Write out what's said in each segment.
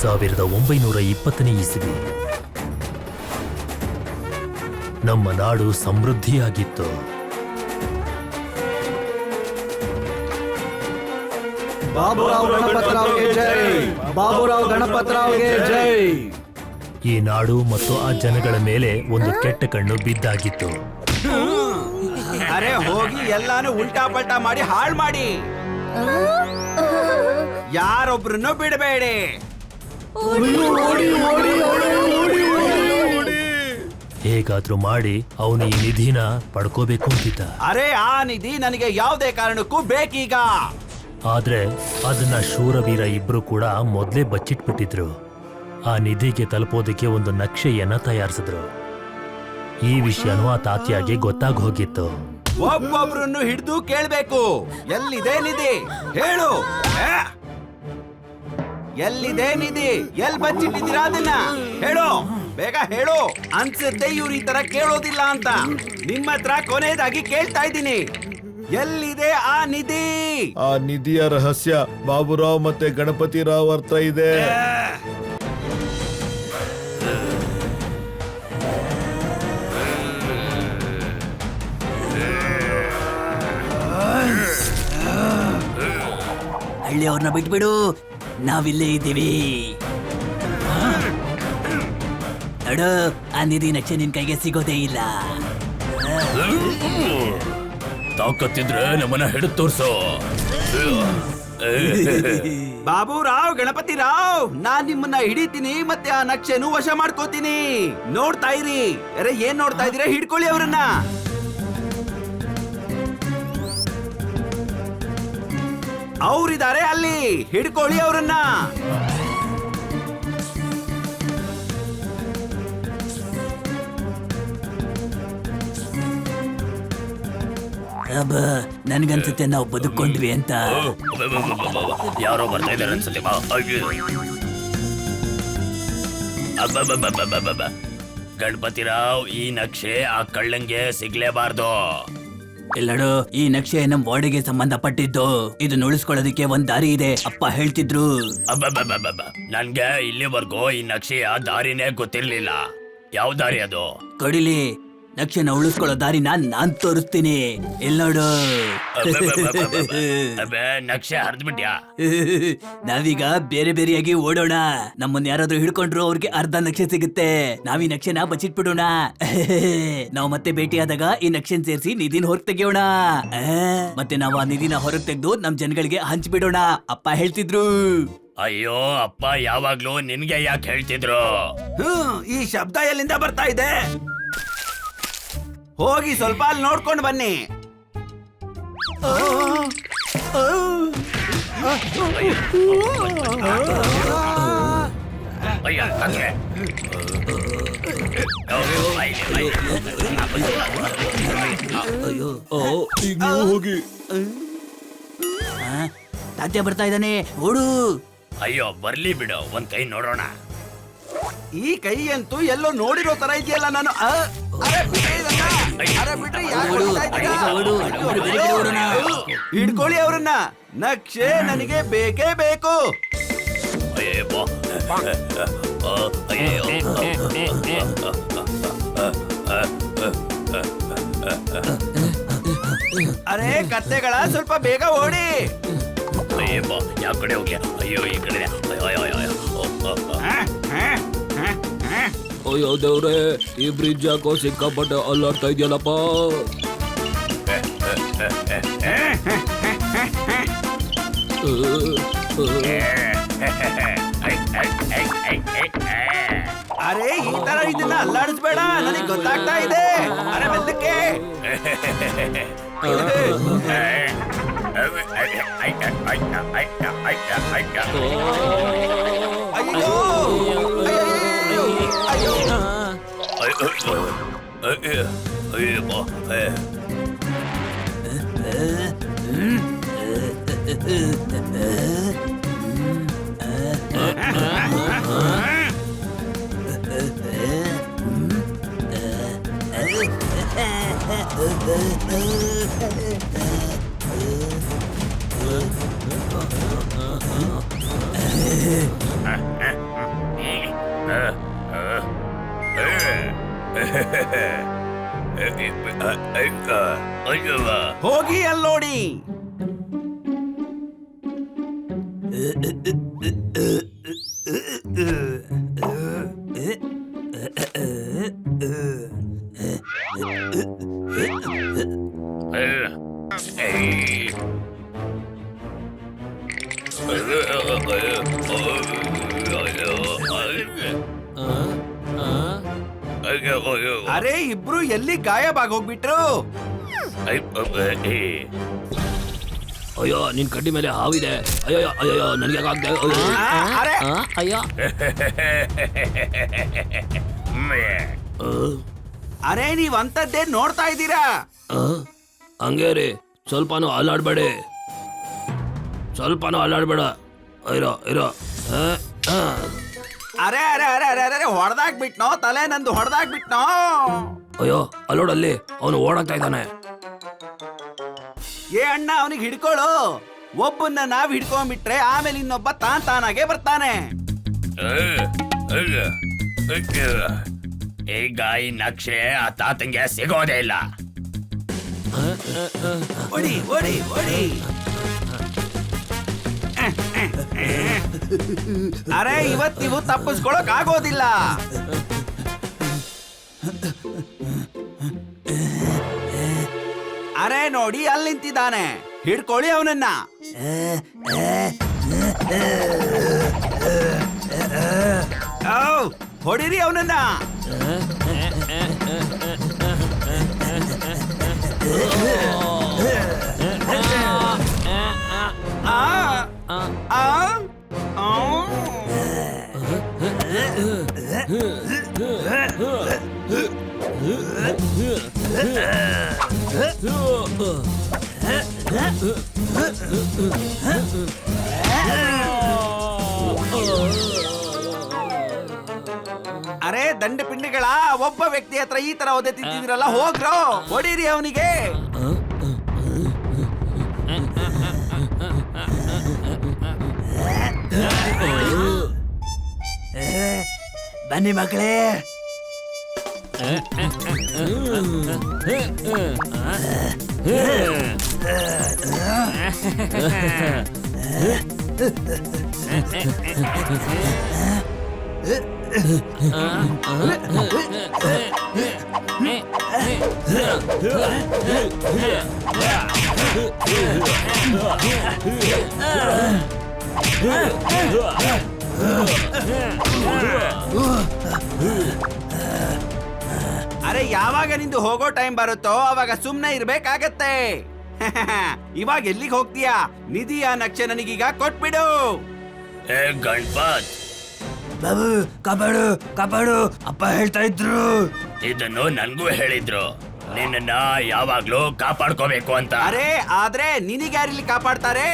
1920ನೇ ಇಸವಿ ನಮ್ಮ ನಾಡು ಸಮೃದ್ಧಿಯಾಗಿತ್ತು. ಬಾಬುರಾವ್ ಗಣಪತರಾವ್ಗೆ ಜೈ, ಬಾಬುರಾವ್ ಗಣಪತರಾವ್ಗೆ ಜೈ. ಈ ನಾಡು ಮತ್ತು ಆ ಜನಗಳ ಮೇಲೆ ಒಂದು ಕೆಟ್ಟ ಕಣ್ಣು ಬಿದ್ದಾಗಿತ್ತು. ಅರೆ ಹೋಗಿ ಎಲ್ಲಾನು ಉಲ್ಟಾ ಪಲ್ಟಾ ಮಾಡಿ ಹಾಳು ಮಾಡಿ, ಯಾರೊಬ್ರನ್ನು ಬಿಡಬೇಡಿ. ಹೇಗಾದ್ರೂ ಮಾಡಿ ಅವನು ಈ ನಿಧಿನ ಪಡ್ಕೋಬೇಕು ಅಂತಿದ್ದ. ಅರೆ ಆ ನಿಧಿ ನನಗೆ ಯಾವುದೇ ಕಾರಣಕ್ಕೂ ಬೇಕೀಗ. ಆದ್ರೆ ಅದನ್ನ ಶೂರವೀರ ಇಬ್ರು ಕೂಡ ಮೊದ್ಲೇ ಬಚ್ಚಿಟ್ಬಿಟ್ಟಿದ್ರು. ಆ ನಿಧಿಗೆ ತಲುಪೋದಕ್ಕೆ ಒಂದು ನಕ್ಷೆಯನ್ನ ತಯಾರಿಸಿದ್ರು. ಈ ವಿಷಯನೂ ಆ ತಾತ್ಯಾಗೆ ಗೊತ್ತಾಗ ಹೋಗಿತ್ತು. ಒಬ್ಬೊಬ್ರನ್ನು ಹಿಡಿದು ಕೇಳ್ಬೇಕು, ಎಲ್ಲಿದೆ ನಿಧಿ ಹೇಳು, ಎಲ್ಲಿದೆ ನಿಧಿ, ಎಲ್ಲಿ ಬಚ್ಚಿಟ್ಟಿದ್ದೀರಾ ಅದನ್ನ ಹೇಳು, ಬೇಗ ಹೇಳು. ಅನ್ಸುತ್ತೆ ಇವ್ರು ಈ ತರ ಕೇಳೋದಿಲ್ಲ ಅಂತ. ನಿಮ್ಮ ಹತ್ರ ಕೊನೆಯದಾಗಿ ಕೇಳ್ತಾ ಇದ್ದೀನಿ, ಎಲ್ಲಿದೆ ಆ ನಿಧಿ? ಆ ನಿಧಿಯ ರಹಸ್ಯ ಬಾಬುರಾವ್ ಮತ್ತೆ ಗಣಪತಿ ರಾವ್ ಹತ್ರ ಇದೆ. ಹಳ್ಳಿಯವ್ರನ್ನ ಬಿಟ್ಬಿಡು, ನಾವಿಲ್ಲೇ ಇದ್ದೀವಿ. ನೋಡು, ಆ ನಿಧಿ ನಕ್ಷೆ ನಿನ್ ಕೈಗೆ ಸಿಗೋದೇ ಇಲ್ಲ. ತಾಕತ್ತಿದ್ರೆ ನಮ್ಮನ್ನ ಹಿಡಿದು ತೋರ್ಸು. ಬಾಬುರಾವ್ ಗಣಪತಿ ರಾವ್, ನಾನ್ ನಿಮ್ಮನ್ನ ಹಿಡಿತೀನಿ ಮತ್ತೆ ಆ ನಕ್ಷೆನು ವಶ ಮಾಡ್ಕೋತೀನಿ. ನೋಡ್ತಾ ಇರಿ. ಅರೆ ಏನ್ ನೋಡ್ತಾ ಇದೀರ, ಹಿಡ್ಕೊಳ್ಳಿ ಅವ್ರನ್ನ. ಅವ್ರಿದ್ದಾರೆ ಅಲ್ಲಿ, ಹಿಡ್ಕೊಳ್ಳಿ ಅವ್ರನ್ನ. ಅಬ್ಬ, ನನ್ಗನ್ಸುತ್ತೆ ನಾವು ಬದುಕೊಂಡ್ವಿ ಅಂತ. ಯಾರೋ ಬರ್ತಾ ಇದಾರೆ ಅನ್ಸುತ್ತೆ. ಗಣಪತಿ ರಾವ್, ಈ ನಕ್ಷೆ ಆ ಕಳ್ಳಂಗೆ ಸಿಗ್ಲೇಬಾರ್ದು. ಎಲ್ಲಡು, ಈ ನಕ್ಷೆ ನಮ್ ಬಾಡಿಗೆ ಸಂಬಂಧಪಟ್ಟಿದ್ದು. ಇದನ್ನ ಉಳಿಸ್ಕೊಳ್ಳೋದಕ್ಕೆ ಒಂದ್ ದಾರಿ ಇದೆ, ಅಪ್ಪ ಹೇಳ್ತಿದ್ರು. ನನ್ಗೆ ಇಲ್ಲಿವರೆಗೂ ಈ ನಕ್ಷೆಯ ದಾರಿನೇ ಗೊತ್ತಿರ್ಲಿಲ್ಲ. ಯಾವ ದಾರಿ ಅದು? ಕೊಡಿಲಿ, ನಕ್ಷೆನ ಉಳಿಸ್ಕೊಳ್ಳೋ ದಾರಿನ ನಾನ್ ತೋರಿಸ್ತೀನಿ. ಎಲ್ಲೋಡು. ನಕ್ಷೆ ಹರಿದ್ಬಿಟ್ಯಾ? ನಾವೀಗ ಬೇರೆ ಬೇರೆಯಾಗಿ ಓಡೋಣ. ನಮ್ಮನ್ನ ಯಾರಾದ್ರೂ ಹಿಡ್ಕೊಂಡ್ರು ಅವ್ರಿಗೆ ಅರ್ಧ ನಕ್ಷೆ ಸಿಗುತ್ತೆ. ನಾವ್ ಈ ನಕ್ಷೆನ ಬಚ್ಚಿಟ್ಬಿಡೋಣ. ನಾವ್ ಮತ್ತೆ ಭೇಟಿಯಾದಾಗ ಈ ನಕ್ಷೆನ್ ಸೇರಿಸಿ ನಿಧಿನ ಹೊರಗ್ ತೆಗಿಯೋಣ. ಮತ್ತೆ ನಾವು ಆ ನಿಧಿನ ಹೊರಗ್ ತೆಗೆದು ನಮ್ ಜನಗಳಿಗೆ ಹಂಚ್ಬಿಡೋಣ, ಅಪ್ಪ ಹೇಳ್ತಿದ್ರು. ಅಯ್ಯೋ ಅಪ್ಪ ಯಾವಾಗ್ಲೂ ನಿನ್ಗೆ ಯಾಕೆ ಹೇಳ್ತಿದ್ರು? ಈ ಶಬ್ದ ಎಲ್ಲಿಂದ ಬರ್ತಾ ಇದೆ? ಹೋಗಿ ಸ್ವಲ್ಪ ಅಲ್ಲಿ ನೋಡ್ಕೊಂಡು ಬನ್ನಿ. ಹೋಗಿ. ತಾತ್ಯ ಬರ್ತಾ ಇದ್ದಾನೆ, ಓಡು. ಅಯ್ಯೋ ಬರ್ಲಿ ಬಿಡು, ಒಂದ್ ಕೈ ನೋಡೋಣ. ಈ ಕೈ ಅಂತೂ ಎಲ್ಲೋ ನೋಡಿರೋ ತರ ಇದೆಯಲ್ಲ. ನಾನು ಹಿಡ್ಕೊಳ್ಳಿ ಅವ್ರನ್ನ. ನಕ್ಷೆ ನನಗೆ ಬೇಕೇ ಬೇಕು. ಅರೆ ಕತ್ತೆಗಳ, ಸ್ವಲ್ಪ ಬೇಗ ಓಡಿ. ಯಾವ ಕಡೆ ಹೋಗ್ಯ? ಅಯ್ಯೋ ಈ ಕಡೆ. ಅಯ್ಯೋ ದೇವ್ರೆ, ಈ ಬ್ರಿಡ್ಜ್ ಯಾಕೋ ಸಿಕ್ಕಾಪಟ್ಟೆ ಅಲ್ಲಾಡ್ತಾ ಇದೆಯಲ್ಲಪ್ಪ. ಅರೆ ಈ ತರ ಇದನ್ನ ಅಲ್ಲಾಡಿಸ್ಬೇಡ, ನನಗೆ ಗೊತ್ತಾಗ್ತಾ ಇದೆ. ಅರೆ ಮೆಲ್ಲಕ್ಕೆ. ಅಯ್ಯೋ ಹೋಗಿ ಅಲ್ಲಿ ನೋಡಿ. ಅರೆ ಇಬ್ರು ಎಲ್ಲಿ ಗಾಯಬಾಗ್ ಹೋಗ್ಬಿಟ್ರು? ಅಯ್ಯೋ ನಿನ್ ಕಡ್ಡಿ ಮೇಲೆ ಹಾವಿದೆ. ಅಯ್ಯೋ ಅಯ್ಯೋ ನನಗೆ ಅರೆ ಅಯ್ಯೋ ಅರೆ ನೀವ್ ಅಂತದ್ದೇ ನೋಡ್ತಾ ಇದ್ದೀರಾ? ಹಂಗೆ ರೀ, ಸ್ವಲ್ಪನೂ ಅಲ್ಲಾಡ್ಬೇಡಿ, ಸ್ವಲ್ಪನೂ ಅಲ್ಲಾಡ್ಬೇಡ. ಇರೋ ಇರೋ. ಅರೆ ಅರೆ ಅರೆ ಅರೆ ಅರೆ ಹೊಡೆದಾಕ್ಬಿಟ್ನೋ, ತಲೆ ನಂದು ಹೊಡೆದಾಕ್ಬಿಟ್ನೋ. ಅಯ್ಯೋ ಅಲ್ಲೋಡಲ್ಲಿ ಅವನು ಓಡಾಕ್ತಾ ಇದ್ದಾನೆ. ಏ ಅಣ್ಣ ಅವನಿಗೆ ಹಿಡ್ಕೊಳ್ಳು. ಒಬ್ಬನ್ನ ನಾವ್ ಹಿಡ್ಕೊಂಡ್ಬಿಟ್ರೆ ಆಮೇಲೆ ಇನ್ನೊಬ್ಬ ತಾನಾಗೆ ಬರ್ತಾನೆ. ಈಗ ಈ ನಕ್ಷೆ ಆ ತಾತಂಗೆ ಸಿಗೋದೇ ಇಲ್ಲ. ಓಡಿ ಓಡಿ ಓಡಿ. ಅರೆ ಇವತ್ತಿವು ತಪ್ಪಿಸ್ಕೊಳಕ್ ಆಗೋದಿಲ್ಲ. ಅರೆ ನೋಡಿ ಅಲ್ಲಿ ನಿಂತಿದ್ದಾನೆ, ಹಿಡ್ಕೊಳ್ಳಿ ಅವನನ್ನ. ಹೊಡಿರಿ ಅವನನ್ನ. ಅರೆ ದಂಡ ಪಿಂಡಿಗಳ ಒಬ್ಬ ವ್ಯಕ್ತಿ ಹತ್ರ ಈ ತರ ಒದೆ ತಿಂತಿದ್ರಲ್ಲ, ಹೋಗ್ರೋ ಹೊಡೀರಿ ಅವನಿಗೆ. ಬನ್ನಿ ಮಕ್ಕಳೇ. ಅರೆ ಯಾವಾಗ ನಿಂದು ಹೋಗೋ ಟೈಮ್ ಬರುತ್ತೋ ಅವಾಗ ಸುಮ್ನೆ ಇರ್ಬೇಕಾಗತ್ತೆ. ಇವಾಗ ಎಲ್ಲಿಗೆ ಹೋಗ್ತೀಯಾ? ನಿಧಿಯ ನಕ್ಷೆ ನನಗೀಗ ಕೊಟ್ಬಿಡು. ಗಣಪತ್, ಬಾಬು ಕಾಪಾಡು ಕಾಪಾಡು, ಅಪ್ಪ ಹೇಳ್ತಾ ಇದ್ರು. ಇದನ್ನು ನನ್ಗೂ ಹೇಳಿದ್ರು, ನಿನ್ನ ಯಾವಾಗ್ಲೂ ಕಾಪಾಡ್ಕೋಬೇಕು ಅಂತ. ಅರೆ ಆದ್ರೆ ನಿನಗ್ಯಾರಿಲ್ಲಿ ಕಾಪಾಡ್ತಾರೆ?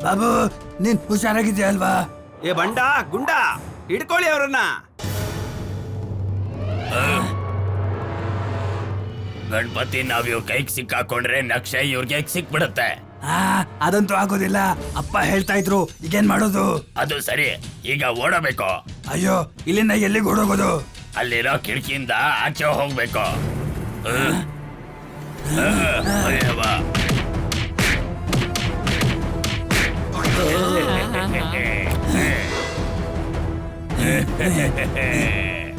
ಬಾಬು ನೀನ್ ಹುಷಾರಾಗಿದ್ಯಾ ಅಲ್ವಾ? ಏ ಬಂಡ ಗುಂಡ, ಹಿಡ್ಕೊಳ್ಳಿ ಅವ್ರನ್ನ. ಗಣಪತಿ, ನಾವ್ ಇವ್ ಕೈಗೆ ಸಿಕ್ಕಾಕೊಂಡ್ರೆ ನಕ್ಷೆ ಇವ್ರಿಗೆ ಸಿಕ್ಬಿಡುತ್ತೆ. ಅದಂತೂ ಆಗೋದಿಲ್ಲ, ಅಪ್ಪ ಹೇಳ್ತಾ ಇದ್ರು. ಈಗೇನ್ ಮಾಡೋದು? ಅದು ಸರಿ, ಈಗ ಓಡಬೇಕು. ಅಯ್ಯೋ ಇಲ್ಲಿಂದ ಎಲ್ಲಿಗೆ ಓಡೋಗೋದು? ಅಲ್ಲಿರೋ ಕಿಟಕಿಯಿಂದ ಆಚೆ ಹೋಗ್ಬೇಕು. ಅಯ್ಯವ್ವ.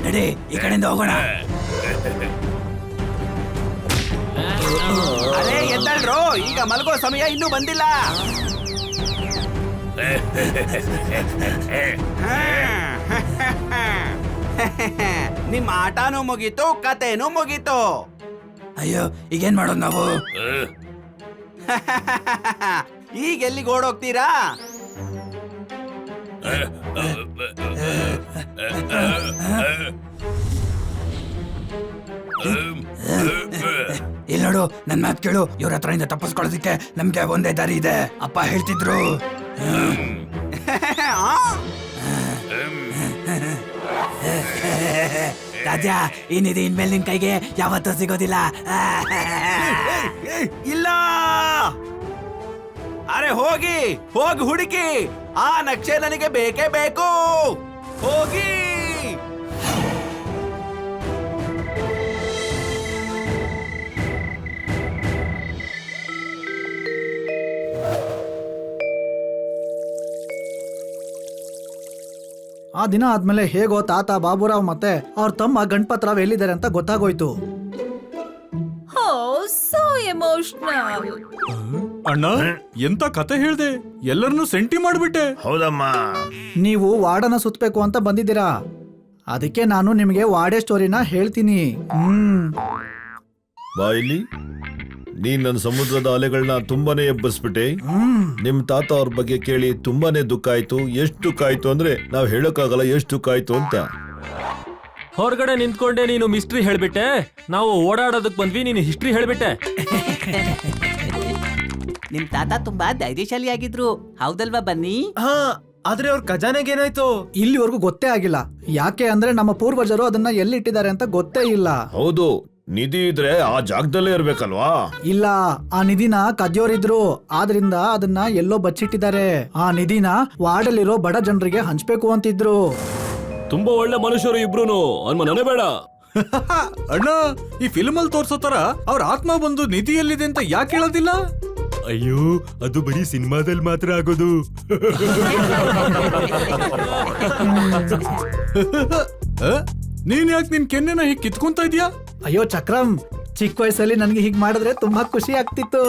ನಡಿ ಈ ಕಡೆಯಿಂದ ಹೋಗೋಣ. ಅರೆ ಎದ್ದಳ್ರೋ, ಈಗ ಮಲಗೋ ಸಮಯ ಇನ್ನೂ ಬಂದಿಲ್ಲ. ನಿಮ್ಮ ಆಟನೂ ಮುಗೀತು, ಕತೆನೂ ಮುಗೀತು. ಅಯ್ಯೋ ಈಗೇನ್ ಮಾಡೋದು ನಾವು? ಈಗ ಎಲ್ಲಿಗೆ ಓಡೋಗ್ತೀರಾ? ಇಲ್ಲಿ ನೋಡು, ನನ್ ಮಾತು ಕೇಳು. ಇವ್ರ ಹತ್ರದಿಂದ ತಪ್ಪಿಸ್ಕೊಳ್ಳೋದಕ್ಕೆ ನಮ್ಗೆ ಒಂದೇ ದಾರಿ ಇದೆ. ಅಪ್ಪ ಹೇಳ್ತಿದ್ರು. ರಾಜ, ಈ ನಿಧಿ ಇನ್ಮೇಲೆ ನಿನ್ ಕೈಗೆ ಯಾವತ್ತೂ ಸಿಗೋದಿಲ್ಲ. ಇಲ್ಲ, ಅರೆ ಹೋಗಿ ಹೋಗಿ ಹುಡುಕಿ. ಆ ನಕ್ಷೆ ನನಗೆ ಬೇಕೇ ಬೇಕು. ಹೋಗಿ. ಆ ದಿನ ಆದ್ಮೇಲೆ ಹೇಗೋ ತಾತ ಬಾಬುರಾವ್ ಮತ್ತೆ ಅವ್ರ ತಮ್ಮ ಗಣಪತರಾವ್ ಎಲ್ಲಿದ್ದಾರೆ ಅಂತ ಗೊತ್ತಾಗೋಯ್ತು. So emotional. ಅಣ್ಣ, ಎಂತ ಕತೆ ಹೇಳ್ದೆ, ಎಲ್ಲರನ್ನೂ ಸೆಂಟಿ ಮಾಡ್ಬಿಟ್ಟೆ. ಹೌದಮ್ಮ. ನೀವು ವಾರ್ಡನ ಸುತ್ತಬೇಕು ಅಂತ ಬಂದಿದ್ದೀರಾ, ಅದಕ್ಕೆ ನಾನು ನಿಮಗೆ ವಾಡೆ ಸ್ಟೋರಿನ ಹೇಳ್ತೀನಿ. ಬಾ ಇಲ್ಲಿ. ನೀನ್ ನನ್ನ ಸಮುದ್ರದ ಅಲೆಗಳನ್ನ ತುಂಬಾನೇ ಎಬ್ಬರಿಸ್ಬಿಟ್ಟೆ. ನಿಮ್ ತಾತ ಅವ್ರ ಬಗ್ಗೆ ಕೇಳಿ ತುಂಬಾನೇ ದುಃಖ ಆಯ್ತು. ಎಷ್ಟು ದುಃಖ ಆಯ್ತು ಅಂದ್ರೆ ನಾವ್ ಹೇಳಕ್ಕಾಗಲ್ಲ ಎಷ್ಟು ದುಃಖ ಆಯ್ತು ಅಂತ. ಹೊರಗಡೆ ನಿಂತ್ಕೊಂಡೆ ನೀನು ಮಿಸ್ಟ್ರಿ ಹೇಳ್ಬಿಟ್ಟೆ, ನಾವು ಓಡಾಡೋದಕ್ ಬಂದ್ವಿ, ನೀನು ಹಿಸ್ಟ್ರಿ ಹೇಳ್ಬಿಟ್ಟೆ. ನಿಮ್ ತಾತ ತುಂಬಾ ಧೈರ್ಯಶಾಲಿ ಆಗಿದ್ರು, ಹೌದಲ್ವಾ? ಬನ್ನಿ. ಆದ್ರೆ ಅವ್ರ ಖಜಾನೆಗೆ ಏನಾಯ್ತು? ಇಲ್ಲಿವರೆಗೂ ಗೊತ್ತೇ ಆಗಿಲ್ಲ. ಯಾಕೆ ಅಂದ್ರೆ ನಮ್ಮ ಪೂರ್ವಜರು ಅದನ್ನ ಎಲ್ಲಿಟ್ಟಿದ್ದಾರೆ ಅಂತ ಗೊತ್ತೇ ಇಲ್ಲ. ಹೌದು, ನಿಧಿ ಇದ್ರೆ ಆ ಜಾಗದಲ್ಲೇ ಇರ್ಬೇಕಲ್ವಾ? ಇಲ್ಲ, ಆ ನಿಧಿನ ಕದ್ಯೋರಿದ್ರು, ಆದ್ರಿಂದ ಅದನ್ನ ಎಲ್ಲೋ ಬಚ್ಚಿಟ್ಟಿದ್ದಾರೆ. ಆ ನಿಧಿನ ವಾರ್ಡಲ್ಲಿರೋ ಬಡ ಜನರಿಗೆ ಹಂಚ್ಬೇಕು ಅಂತಿದ್ರು. ತುಂಬಾ ಒಳ್ಳೆ ಮನುಷ್ಯರು ಇಬ್ರುನು, ಅನ್ಮನೇ ಬೇಡ. ಅಣ್ಣ, ಈ ಫಿಲ್ಮ್ ಅಲ್ಲಿ ತೋರ್ಸೋ ತರ ಅವ್ರ ಆತ್ಮ ಬಂದು ನಿಧಿ ಎಲ್ಲಿದೆ ಅಂತ ಯಾಕೆ ಹೇಳೋದಿಲ್ಲ? ಅಯ್ಯೋ, ಅದು ಬರೀ ಸಿನಿಮಾದಲ್ಲಿ ಮಾತ್ರ ಆಗೋದು. ನೀನ್ ಯಾಕೆ ನಿನ್ ಕೆನ್ನೆನ ಹೀಗೆ ಕಿತ್ಕೊಂತ ಇದೀಯಾ? ಅಯ್ಯೋ ಚಕ್ರಂ, ಚಿಕ್ಕ ವಯಸ್ಸಲ್ಲಿ ನನ್ಗೆ ಹೀಗ್ ಮಾಡಿದ್ರೆ ತುಂಬಾ ಖುಷಿ ಆಗ್ತಿತ್ತು.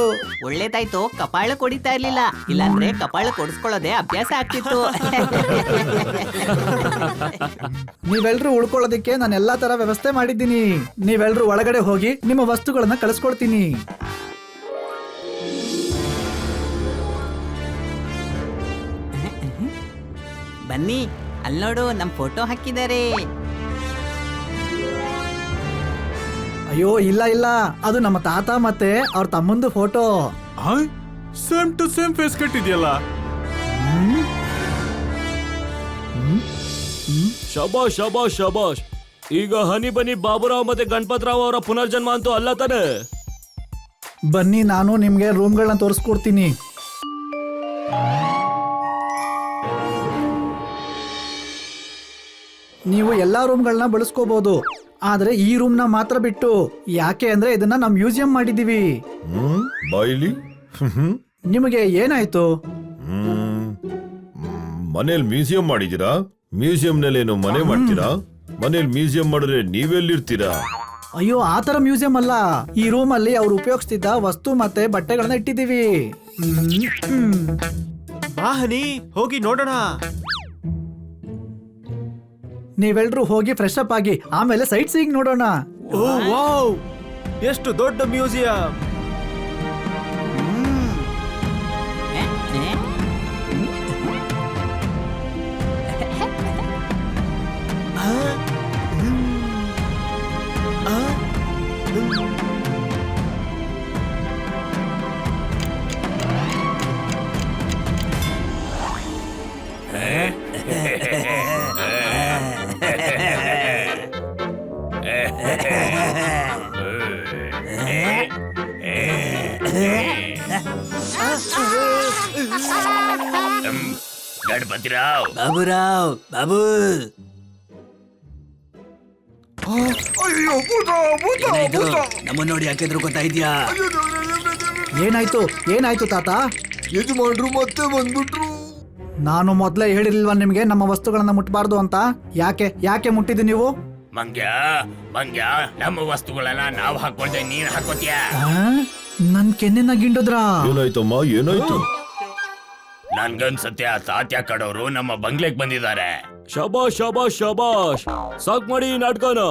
ಒಳ್ಳೇದಾಯ್ತು, ಕಪಾಳ ಕೊಡಿತಾ ಇರ್ಲಿಲ್ಲ, ಇಲ್ಲಾಂದ್ರೆ ಕಪಾಳ ಕೊಡಿಸ್ಕೊಳ್ಳೋದೇ ಅಭ್ಯಾಸ ಆಗ್ತಿತ್ತು. ನೀವೆಲ್ರೂ ಉಳ್ಕೊಳ್ಳೋದಕ್ಕೆ ನಾನು ಎಲ್ಲಾ ತರ ವ್ಯವಸ್ಥೆ ಮಾಡಿದ್ದೀನಿ. ನೀವೆಲ್ರೂ ಒಳಗಡೆ ಹೋಗಿ ನಿಮ್ಮ ವಸ್ತುಗಳನ್ನ ಕಳಿಸ್ಕೊಡ್ತೀನಿ. ಬನ್ನಿ, ಅಲ್ಲಿ ನೋಡು, ನಮ್ ಫೋಟೋ ಹಾಕಿದ್ದಾರೆ. ಅಯ್ಯೋ ಇಲ್ಲ ಇಲ್ಲ, ಅದು ನಮ್ಮ ತಾತ ಮತ್ತೆ ಅವ್ರ ತಮ್ಮಂದು photo. Same to same face ಕಟ್ಟಿದ್ಯಲ್ಲ. ಶಬಾಷ್ ಶಬಾಷ್ ಶಬಾಷ್. ಈಗ ಹನಿ ಬನಿ ಬಾಬುರಾವ್ ಮತ್ತೆ ಗಣಪತರಾವ್ ಅವರ ಪುನರ್ಜನ್ಮ ಅಂತೂ ಅಲ್ಲ ತಾನೆ? ಬನ್ನಿ, ನಾನು ನಿಮ್ಗೆ ರೂಮ್ಗಳನ್ನ ತೋರಿಸ್ಕೊಡ್ತೀನಿ. ನೀವು ಎಲ್ಲಾ ರೂಮ್ಗಳನ್ನ ಬಳಸ್ಕೋಬಹುದು, ಆದ್ರೆ ಈ ರೂಮ್ ನ ಮಾತ್ರ ಬಿಟ್ಟು. ಯಾಕೆ ಅಂದ್ರೆ ಇದನ್ನ ನಾವು ಮ್ಯೂಸಿಯಂ ಮಾಡಿದೀವಿ. ಬಾ ಇಲ್ಲಿ. ನಿಮಗೆ ಏನಾಯ್ತು? ಮನೇಲಿ ಮ್ಯೂಸಿಯಂ ಮಾಡಿದೀರಾ? ಮ್ಯೂಸಿಯಂ ನಲ್ಲಿ ಏನು ಮನೆ ಮಾಡ್ತೀರಾ? ಮನೇಲಿ ಮ್ಯೂಸಿಯಂ ಮಾಡಿದ್ರೆ ನೀವೆಲ್ಲಿರ್ತೀರಾ? ಅಯ್ಯೋ, ಆತರ ಮ್ಯೂಸಿಯಂ ಅಲ್ಲ. ಈ ರೂಮ್ ಅಲ್ಲಿ ಅವ್ರು ಉಪಯೋಗಿಸ್ತಿದ್ದ ವಸ್ತು ಮತ್ತೆ ಬಟ್ಟೆಗಳನ್ನ ಇಟ್ಟಿದೀವಿ. ಬಾ ಹನಿ, ಹೋಗಿ ನೋಡೋಣ. ನೀವೆಲ್ರೂ ಹೋಗಿ ಫ್ರೆಶ್ ಅಪ್ ಆಗಿ ಆಮೇಲೆ ಸೈಟ್ ಸೀಯಿಂಗ್ ನೋಡೋಣ. ಓ ವಾವ್, ಎಷ್ಟು ದೊಡ್ಡ ಮ್ಯೂಸಿಯಂ. ಗಣಪತಿರಾವ್, ಬಾಬುರಾವ್, ಬಾಬು, ನಮ್ಮ ನೋಡಿ ಯಾಕೆದ್ರು ಗೊತ್ತಾಯ್ದ್ಯಾ? ಏನಾಯ್ತು ಏನಾಯ್ತು ತಾತ? ಯಜಮಾನ್ರು ಮತ್ತೆ ಬಂದ್ಬಿಟ್ರು. ನಾನು ಮೊದ್ಲೇ ಹೇಳಿರ್ಲಿಲ್ವಾ ನಿಮ್ಗೆ ನಮ್ಮ ವಸ್ತುಗಳನ್ನ ಮುಟ್ಬಾರ್ದು ಅಂತ? ಯಾಕೆ ಯಾಕೆ ಮುಟ್ಟಿದ್ದು ನೀವು? ಮಂಗ್ಯ ಮಂಗ್ಯ, ನಮ್ಮ ವಸ್ತುಗಳನ್ನ ನಾವು ಹಾಕೊಳ್ದೆ ನೀನ್ ಹಾಕೋತೀಯ? ನನ್ ಕೆನ್ನೆನ ಗಿಂಡದ್ರಾ? ಏನಾಯ್ತಮ್ಮ, ಏನಾಯ್ತು? ನನ್ಗನ್ಸತ್ತೆ ಆ ತಾತ್ಯ ಕಡೋರು ನಮ್ಮ ಬಂಗ್ಲೆಗ್ ಬಂದಿದ್ದಾರೆ. ಶಬಾಷ್ ಶಬಾಷ್ ಶಬಾಷ್. ಸಾಕ್ ಮಾಡಿ ಈ ನಾಟಕನ.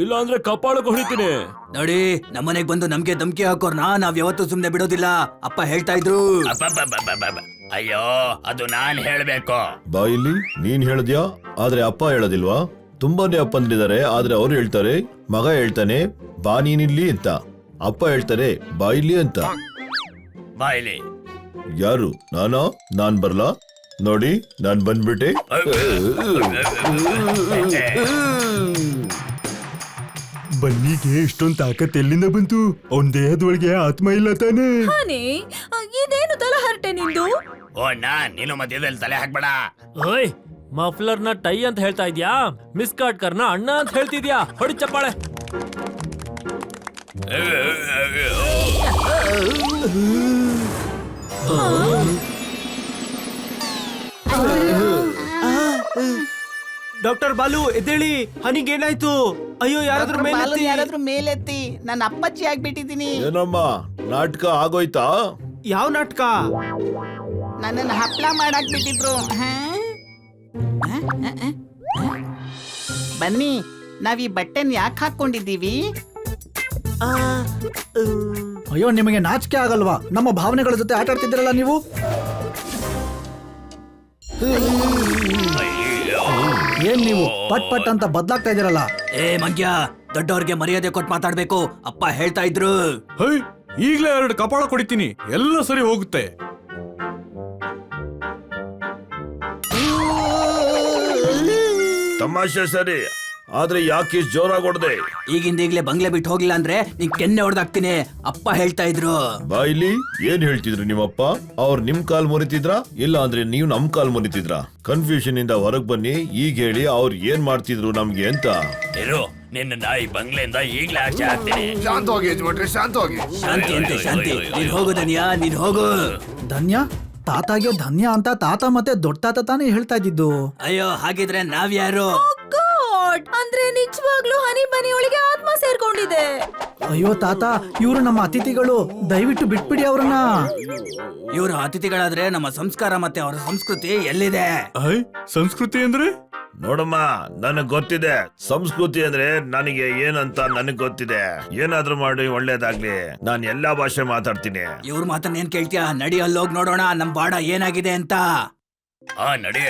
ಇಲ್ಲ ಅಂದ್ರೆ ಕಪಾಳಕ್ಕೆ ಹೊಡಿತೀನಿ. ನೋಡಿ ನಮ್ಮನೆಗ್ ಬಂದು ನಮ್ಗೆ ಧಮ್ಕಿ ಹಾಕೋರ್ನ ನಾವ್ ಯಾವತ್ತೂ ಸುಮ್ನೆ ಬಿಡೋದಿಲ್ಲ. ಅಪ್ಪ ಹೇಳ್ತಾ ಇದ್ರು. ಅಬ್ಬಬ್ಬಬ್ಬಬ್ಬಬ್ಬ. ಅಯ್ಯೋ ಅದು ನಾನ್ ಹೇಳ್ಬೇಕು. ಬಾ ಇಲ್ಲಿ, ನೀನ್ ಹೇಳ್ದ್ಯಾ ಆದ್ರೆ ಅಪ್ಪ ಹೇಳೋದಿಲ್ವಾ? ತುಂಬಾನೇ ಅಪ್ಪಂದಿದ್ದಾರೆ, ಆದ್ರೆ ಅವ್ರು ಹೇಳ್ತಾರೆ, ಮಗ ಹೇಳ್ತಾನೆ ಬಾ ನೀನಿಲ್ಲಿ ಅಂತ, ಅಪ್ಪ ಹೇಳ್ತಾರೆ ಬಾ ಇಲ್ಲಿ ಅಂತ. ಬಾಯ್ಲಿ. ಯಾರು? ನಾನಾ? ನಾನ್ ಬರ್ಲಾ? ನೋಡಿ ನಾನ್ ಬಂದ್ಬಿಟ್ಟೆ. ಬನ್ನಿಗೆ ಇಷ್ಟೊಂದು ತಾಕತ್ ಎಲ್ಲಿಂದ ಬಂತು? ಅವನ್ ದೇಹದೊಳಗೆ ಆತ್ಮ ಇಲ್ಲ ತಾನೆ? ಹನಿ ಇದೇನು ತಲಹರಟೆ ನಿಂದು? ಓ ಅಣ್ಣ, ನೀನು ಮಧ್ಯದಲ್ಲಿ ತಲೆ ಹಾಕ್ಬೇಡ. ಓಯ್, ಮಫ್ಲರ್ ನ ಟೈ ಅಂತ ಹೇಳ್ತಾ ಇದ್ಯಾ? ಮಿಸ್ ಕಾಟ್ಕರ್ನ ಅಣ್ಣ ಅಂತ ಹೇಳ್ತಿದ್ಯಾ? ಹೊಡಿ ಚಪ್ಪಾಳೆ. ಡಾಕ್ಟರ್ ಬಾಲು ಎದ್ದೇಳಿ, ಹನಿಗೇನಾಯ್ತು? ಅಯ್ಯೋ ಯಾರಾದ್ರೂ ಮೇಲೆತ್ತಿ, ನನ್ನ ಅಪ್ಪಚ್ಚಿ ಆಗ್ಬಿಟ್ಟಿದೀನಿ. ಏನಮ್ಮ ನಾಟಕ ಆಗೋಯ್ತಾ? ಯಾವ ನಾಟಕ? ನನ್ನನ್ನು ಹಪ್ಳ ಮಾಡಾಕ್ ಬಿಟ್ಟಿದ್ರು. ಬನ್ನಿ, ನಾವ್ ಈ ಬಟ್ಟೆನ್ ಯಾಕೆ ಹಾಕೊಂಡಿದ್ದೀವಿ? ಅಯ್ಯೋ ನಿಮಗೆ ನಾಚಿಕೆ ಆಗಲ್ವಾ? ನಮ್ಮ ಭಾವನೆಗಳ ಜೊತೆ ಆಟ ಆಡ್ತಿದ್ದೀರಲ್ಲ ನೀವು. ಏನ್ ನೀವು ಪಟ್ ಪಟ್ ಅಂತ ಬದ್ಲಾಗ್ತಾ ಇದೀರಲ್ಲ? ಏ ಮಂಗ್ಯ, ದೊಡ್ಡವ್ರಿಗೆ ಮರ್ಯಾದೆ ಕೊಟ್ಟು ಮಾತಾಡ್ಬೇಕು. ಅಪ್ಪ ಹೇಳ್ತಾ ಇದ್ರು. ಹೈ, ಈಗ್ಲೇ 2 ಕಪಾಳ ಕೊಡಿತೀನಿ, ಎಲ್ಲ ಸರಿ ಹೋಗುತ್ತೆ. ತಮಾಷೆ ಸರಿ, ಆದ್ರೆ ಯಾಕೆ ಜೋರಾಗಿ ಹೊಡ್ದೆ? ಈಗಿಂದೀಗ್ಲೇ ಬಂಗ್ಲೆ ಬಿಟ್ಟು ಹೋಗಿಲ್ಲ ಅಂದ್ರೆ ನೀನ್ ಕೆನ್ನೆ ಹೊಡೆದಾಕ್ತೀನಿ. ಅಪ್ಪ ಹೇಳ್ತಾ ಇದ್ರು. ಬಾ ಇಲ್ಲಿ, ಏನ್ ಹೇಳ್ತಿದ್ರು ನಿಮ್ಮಪ್ಪ? ಅವ್ರು ನಿಮ್ ಕಾಲ್ ಮುರಿತಿದ್ರಾ ಇಲ್ಲ ಅಂದ್ರೆ ನೀವು ನಮ್ ಕಾಲ್ ಮುರಿತಿದ್ರಾ? ಕನ್ಫ್ಯೂಷನ್ ಇಂದ ಹೊರಗ್ ಬನ್ನಿ, ಈಗ ಹೇಳಿ ಅವ್ರು ಏನ್ ಮಾಡ್ತಿದ್ರು ನಮ್ಗೆ ಅಂತ. ಇರು, ನಿನ್ನ ಈ ಬಂಗ್ಲೆಯಿಂದ ಈಗ್ಲೇ ಆಚೆ ಹಾಕ್ತೀನಿ. ಶಾಂತವಾಗಿ ಯಜಮಾನ್ರೆ, ಶಾಂತವಾಗಿ. ಶಾಂತಿ ಅಂತೆ ಶಾಂತಿ. ನೀನ್ ಹೋಗು ಧನ್ಯ, ನೀನ್ ಹೋಗು. ಧನ್ಯ? ತಾತಾಗೆ ಧನ್ಯ ಅಂತ ತಾತ ಮತ್ತೆ ದೊಡ್ಡ ತಾತ ತಾನೇ ಹೇಳ್ತಾ ಇದ್ದಿದ್ದು. ಅಯ್ಯೋ, ಹಾಗಿದ್ರೆ ನಾವ್ಯಾರು? ಗಾಡ್, ಅಂದ್ರೆ ನಿಜವಾಗ್ಲೂ ಹನಿ ಬನಿ ಒಳಗೆ ಆತ್ಮ ಸೇರ್ಕೊಂಡಿದೆ. ಅಯ್ಯೋ ತಾತ, ಇವರು ನಮ್ಮ ಅತಿಥಿಗಳು, ದಯವಿಟ್ಟು ಬಿಟ್ಬಿಡಿ ಅವ್ರನ್ನ. ಇವರು ಅತಿಥಿಗಳಾದ್ರೆ ನಮ್ಮ ಸಂಸ್ಕಾರ ಮತ್ತೆ ಅವರ ಸಂಸ್ಕೃತಿ ಎಲ್ಲಿದೆ? ಐ, ಸಂಸ್ಕೃತಿ ಅಂದ್ರೆ? ನೋಡಮ್ಮ, ನನಗ್ ಗೊತ್ತಿದೆ ಸಂಸ್ಕೃತಿ ಅಂದ್ರೆ ನನಗೆ ಏನಂತ ನನಗ್ ಗೊತ್ತಿದೆ. ಏನಾದ್ರೂ ಮಾಡಿ ಒಳ್ಳೇದಾಗ್ಲಿ, ನಾನ್ ಎಲ್ಲಾ ಭಾಷೆ ಮಾತಾಡ್ತೀನಿ. ಇವ್ರ ಮಾತನ್ನ ಏನ್ ಕೇಳ್ತೀಯ? ನಡಿ, ಅಲ್ಲೋಗ್ ನೋಡೋಣ ನಮ್ ಬಾಡ ಏನಾಗಿದೆ ಅಂತ. ನಡಿ.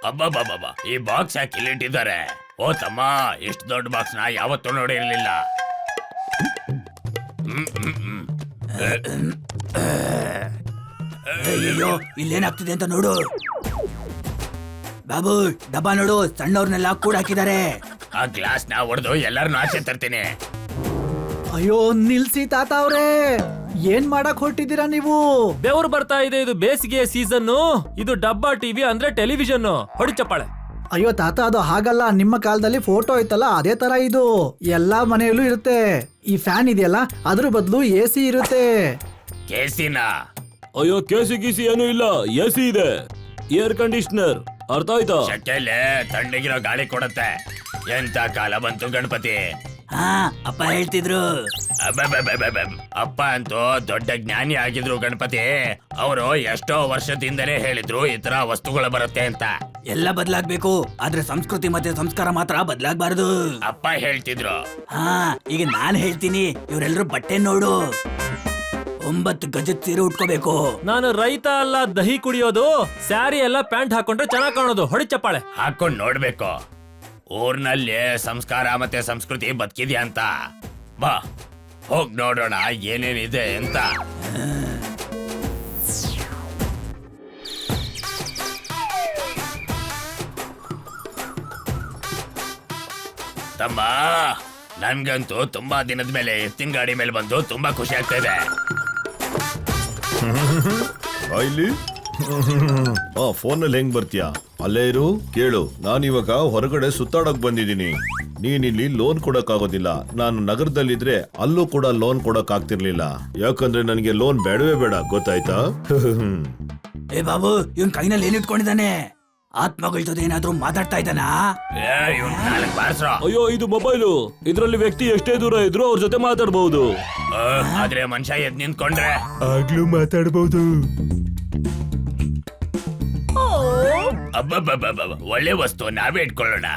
ಅಬ್ಬಬ್ಬಬ್ಬ, ಈ ಬಾಕ್ಸ್ ಯಾಕೆ ಇಲ್ಲಿಟ್ಟಿದ್ದಾರೆ? ಓ ತಮ್ಮ, ಇಷ್ಟು ದೊಡ್ಡ ಬಾಕ್ಸ್ ನಾ ಯಾವತ್ತೂ ನೋಡಿರ್ಲಿಲ್ಲ. ಅಯ್ಯೋ, ಇಲ್ಲೇನಾಗ್ತಿದೆ ಅಂತ ನೋಡು ಬಾಬು. ಡಬ್ಬ ನೋಡು, ಸಣ್ಣವ್ರನ್ನೆಲ್ಲ ಕೂಡ ಹಾಕಿದ್ದಾರೆ. ಆ ಗ್ಲಾಸ್ ನ ಹೊಡೆದು ಎಲ್ಲಾರನ್ನೂ ಆಚೆ ತರ್ತೀನಿ. ಅಯ್ಯೋ ನಿಲ್ಸಿ ತಾತ ಅವ್ರೇ, ಏನ್ ಮಾಡಕ್ ಹೊರಟಿದ್ದೀರಾ ನೀವು? ಬೆವರು ಬರ್ತಾ ಇದೆ, ಇದು ಬೇಸಿಗೆ ಸೀಸನ್. ಇದು ಡಬ್ಬಾ ಟಿವಿ ಅಂದ್ರೆ ಟೆಲಿವಿಷನ್. ಹೊಡಿ ಚಪ್ಪಾಳೆ. ಅಯ್ಯೋ ತಾತ, ಅದು ಹಾಗಲ್ಲ. ನಿಮ್ಮ ಕಾಲದಲ್ಲಿ ಫೋಟೋ ಇತ್ತಲ್ಲ, ಅದೇ ತರ ಇದು ಎಲ್ಲಾ ಮನೆಯಲ್ಲೂ ಇರುತ್ತೆ. ಈ ಫ್ಯಾನ್ ಇದೆಯಲ್ಲ, ಅದ್ರ ಬದಲು AC ಇರುತ್ತೆ. ಕೇಸಿನ? ಅಯ್ಯೋ, ಕೇಸಿ ಗೀಸಿ ಏನೂ ಇಲ್ಲ, AC ಇದೆ, ಏರ್ ಕಂಡೀಷನರ್. ಅರ್ಥ ಆಯ್ತಾ? ಶೆಕೆಲೆ ತಣ್ಣಗಿರೋ ಗಾಳಿ ಕೊಡುತ್ತೆ. ಎಂತ ಕಾಲ ಬಂತು ಗಣಪತಿ. ಹಾ, ಅಪ್ಪ ಹೇಳ್ತಿದ್ರು. ಅಪ್ಪ ಅಂತೂ ದೊಡ್ಡ ಜ್ಞಾನಿ ಆಗಿದ್ರು ಗಣಪತಿ. ಅವರು ಎಷ್ಟೋ ವರ್ಷದಿಂದಲೇ ಹೇಳಿದ್ರು ಈ ತರ ವಸ್ತುಗಳು ಬರುತ್ತೆ ಅಂತ. ಎಲ್ಲ ಬದಲಾಗ್ಬೇಕು, ಆದ್ರೆ ಸಂಸ್ಕೃತಿ ಮತ್ತೆ ಸಂಸ್ಕಾರ ಮಾತ್ರ ಬದಲಾಗಬಾರದು. ಅಪ್ಪ ಹೇಳ್ತಿದ್ರು. ಹಾ, ಈಗ ನಾನ್ ಹೇಳ್ತೀನಿ. ಇವರೆಲ್ಲರೂ ಬಟ್ಟೆ ನೋಡು, 9 ಗಜದ ಸೀರೆ ಉಟ್ಕೋಬೇಕು. ನಾನು ರೈತ ಅಲ್ಲ, ದಹಿ ಕುಡಿಯೋದು. ಸ್ಯಾರಿ ಎಲ್ಲ ಪ್ಯಾಂಟ್ ಹಾಕೊಂಡ್ರೆ ಚೆನ್ನಾಗ್ ಕಾಣೋದು. ಹೊಡಿ ಚಪ್ಪಾಳೆ. ಹಾಕೊಂಡ್ ನೋಡ್ಬೇಕು ಊರ್ನಲ್ಲಿ ಸಂಸ್ಕಾರ ಮತ್ತೆ ಸಂಸ್ಕೃತಿ ಬದುಕಿದ್ಯಾ ಅಂತ. ಬಾ, ಹೋಗ್ ನೋಡೋಣ ಏನೇನಿದೆ ಅಂತ. ತಮ್ಮ, ನನ್ಗಂತೂ ತುಂಬಾ ದಿನದ ಮೇಲೆ ಎತ್ತಿನ ಗಾಡಿ ಮೇಲೆ ಬಂದು ತುಂಬಾ ಖುಷಿ ಆಗ್ತಾ ಇದೆ. ಇಲ್ಲಿ ಫೋನಲ್ಲಿ ಹೆಂಗ್ ಬರ್ತೀಯಾ? ಅಲ್ಲೇ ಇರು, ಕೇಳು. ನಾನಿವಾಗ ಹೊರಗಡೆ ಸುತ್ತಾಡಕ್ ಬಂದಿದ್ದೀನಿ. ನೀನಿಲ್ಲಿ ಲೋನ್ ಕೊಡಕ್ ಆಗೋದಿಲ್ಲ. ನಾನು ನಗರದಲ್ಲಿದ್ರೆ ಅಲ್ಲೂ ಕೂಡ ಲೋನ್ ಕೊಡಕ್ ಆಗ್ತಿರ್ಲಿಲ್ಲ, ಯಾಕಂದ್ರೆ ನನಗೆ ಲೋನ್ ಬೇಡವೇ ಬೇಡ, ಗೊತ್ತಾಯ್ತಾ? ಏ ಬಾಬು, ಇವನ್ ಕೈನಲ್ಲಿ ಏನ್ ಇಟ್ಕೊಂಡಿದ್ದಾನೆ? ಆತ್ಮಗಳ ಜೊತೆ ಏನಾದ್ರೂ ಮಾತಾಡ್ತಾ ಇದ್ದಾನಾ? ಅಯ್ಯೋ, ಇದು ಮೊಬೈಲು. ಇದ್ರಲ್ಲಿ ವ್ಯಕ್ತಿ ಎಷ್ಟೇ ದೂರ ಇದ್ರು ಅವ್ರ ಜೊತೆ ಮಾತಾಡಬಹುದು. ಆದ್ರೆ ಮನುಷ್ಯ ಎದ್ ನಿಂತ್ಕೊಂಡ್ರೆ ಆಗ್ಲೂ ಮಾತಾಡಬಹುದು. ಅಬ್ಬಬ್ಬಬ್ಬ, ಒಳ್ಳೆ ವಸ್ತು ನಾವೇ ಇಟ್ಕೊಳ್ಳೋಣ.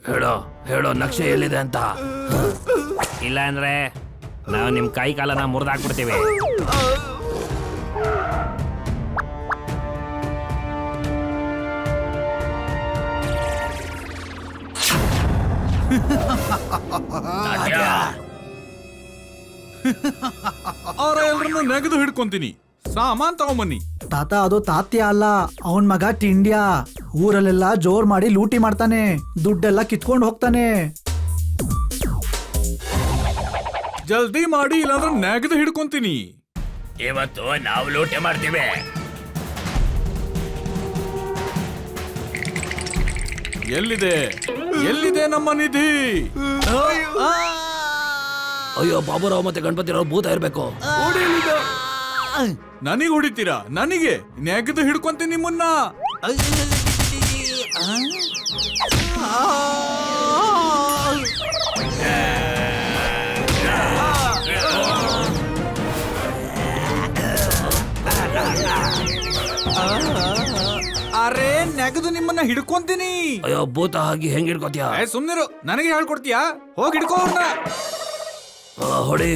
ಹೇಳೋ ಹೇಳೋ ನಕ್ಷೆ ಎಲ್ಲಿದೆ ಅಂತ. ಇಲ್ಲ ಅಂದ್ರೆ ನಾವು ನಿಮ್ ಕೈ ಕಾಲನ ಮುರಿದಾಕ್ಬಿಡ್ತೀವಿ. ಅವ್ರ ಎಲ್ರನ್ನು ನೆಗೆದು ಹಿಡ್ಕೊಂತೀನಿ. ಸಾಮಾನ್ ತಗೊಂಬನ್ನಿ. ತಾತ ಅದು ತಾತ್ಯ ಅಲ್ಲ, ಅವನ್ ಮಗ ಟಿಂಡ್ಯ. ಊರಲ್ಲೆಲ್ಲ ಜೋರ್ ಮಾಡಿ ಲೂಟಿ ಮಾಡ್ತಾನೆ, ದುಡ್ಡೆಲ್ಲ ಕಿತ್ಕೊಂಡು ಹೋಗ್ತಾನೆ. ಜಲ್ದಿ ಮಾಡಿ, ಇಲ್ಲಾಂದ್ರೆ ನೆಗೆದು ಹಿಡ್ಕೊಂತೀನಿ. ಇವತ್ತು ನಾವು ಲೂಟಿ ಮಾಡ್ತೀವಿ. ಎಲ್ಲಿದೆ ಎಲ್ಲಿದೆ ನಮ್ಮ ನಿಧಿ? ಅಯ್ಯೋ ಬಾಬುರಾವ್ ಮತ್ತೆ ಗಣಪತಿರಾವ್ ಭೂತ ಇರ್ಬೇಕು. ನನಗೆ ಹೊಡಿತೀರಾ? ನನಗೆ ನೆಗೆದು ಹಿಡ್ಕೊಂತೀನಿ ನಿಮ್ಮನ್ನ. ಅರೆ ನೆಗೆದು ನಿಮ್ಮನ್ನ ಹಿಡ್ಕೊಂತೀನಿ. ಅಯ್ಯೋ ಭೂತ ಆಗಿ ಹೆಂಗ್ ಹಿಡ್ಕೋತೀಯ? ಸುಮ್ನಿರು, ನನಗೆ ಹೇಳ್ಕೊಡ್ತೀಯಾ? ಹೋಗಿ ಹಿಡ್ಕೋ ಅವ್ರನ್ನ. ಹೊಡಿ.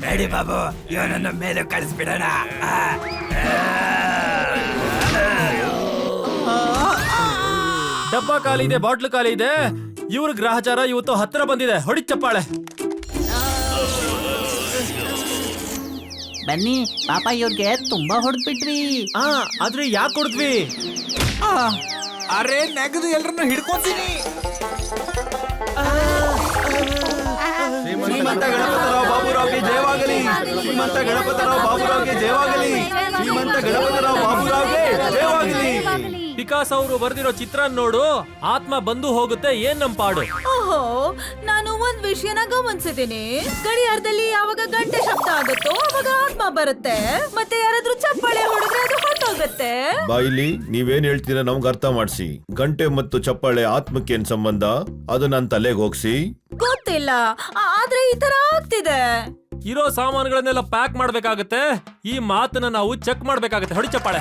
ನಡಿ ಬಾಬು, ಇವನನ್ನ ಮೇಲೆ ಕಳಿಸ್ಬಿಡೋಣ. ಡಬ್ಬ ಖಾಲಿ ಇದೆ, ಬಾಟ್ಲು ಖಾಲಿ ಇದೆ. ಇವ್ರ ಗ್ರಹಚಾರ ಇವತ್ತು ಹತ್ರ ಬಂದಿದೆ. ಹೊಡಿ ಚಪ್ಪಾಳೆ. ಬನ್ನಿ ಪಾಪ, ಇವ್ರಿಗೆ ತುಂಬಾ ಹೊಡೆದ್ಬಿಟ್ರಿ. ಆದ್ರೆ ಯಾಕೆ ಕೊಡ್ದ್ವಿ? ಅರೆ ನೆಗೆದು ಎಲ್ರನ್ನ ಹಿಡ್ಕೊಂತೀನಿ. ಶ್ರೀಮಂತ ಗಣಪತರಾವ್ ಬಾಬುರಾವ್ಗೆ ಜಯವಾಗಲಿ. ಶ್ರೀಮಂತ ಗಣಪತರಾವ್ ಬಾಬುರಾವ್ಗೆ ಜಯವಾಗಲಿ. ಶ್ರೀಮಂತ ಗಣಪತರಾವ್ ಬಾಬುರಾವ್ಗೆ ಜಯವಾಗಲಿ. ಪಿಕಾಸ್ ಅವರು ಬರ್ದಿರೋ ಚಿತ್ರ ನೋಡು. ಆತ್ಮ ಬಂದು ಹೋಗುತ್ತೆ, ಏನ್ ನಮ್ ಪಾಡು. ಓಹೋ, ನಾನು ಒಂದ್ ವಿಷಯನ ಗಮನಿಸಿದ್ದೀನಿ. ಗಡಿಯಾರದಲ್ಲಿ ಯಾವಾಗ ಗಂಟೆ ಶಬ್ದ ಆಗುತ್ತೋ ಅವಾಗ ಆತ್ಮ ಬರುತ್ತೆ, ಮತ್ತೆ ಯಾರಾದ್ರೂ ಚಪ್ಪಾಳೆ ಹೊಡೆದ್ರೆ ಅದು ಹೊರಟೋಗುತ್ತೆ. ಬಾಯಿಲಿ ನೀವೇನ್ ಹೇಳ್ತೀರಾ ನಮ್ಗೆ ಅರ್ಥ ಮಾಡಿಸಿ. ಗಂಟೆ ಮತ್ತು ಚಪ್ಪಾಳೆ ಆತ್ಮಕ್ಕೇನ್ ಸಂಬಂಧ? ಅದು ನನ್ ತಲೆಗೆ ಹೋಗ್ಸಿ. ಗೊತ್ತಿಲ್ಲ, ಆದ್ರೆ ಈ ತರ ಆಗ್ತಿದೆ. ಇರೋ ಸಾಮಾನುಗಳನ್ನೆಲ್ಲ ಪ್ಯಾಕ್ ಮಾಡ್ಬೇಕಾಗತ್ತೆ. ಈ ಮಾತನ್ನ ನಾವು ಚೆಕ್ ಮಾಡ್ಬೇಕಾಗತ್ತೆ. ಹೊಡಿ ಚಪ್ಪಾಳೆ.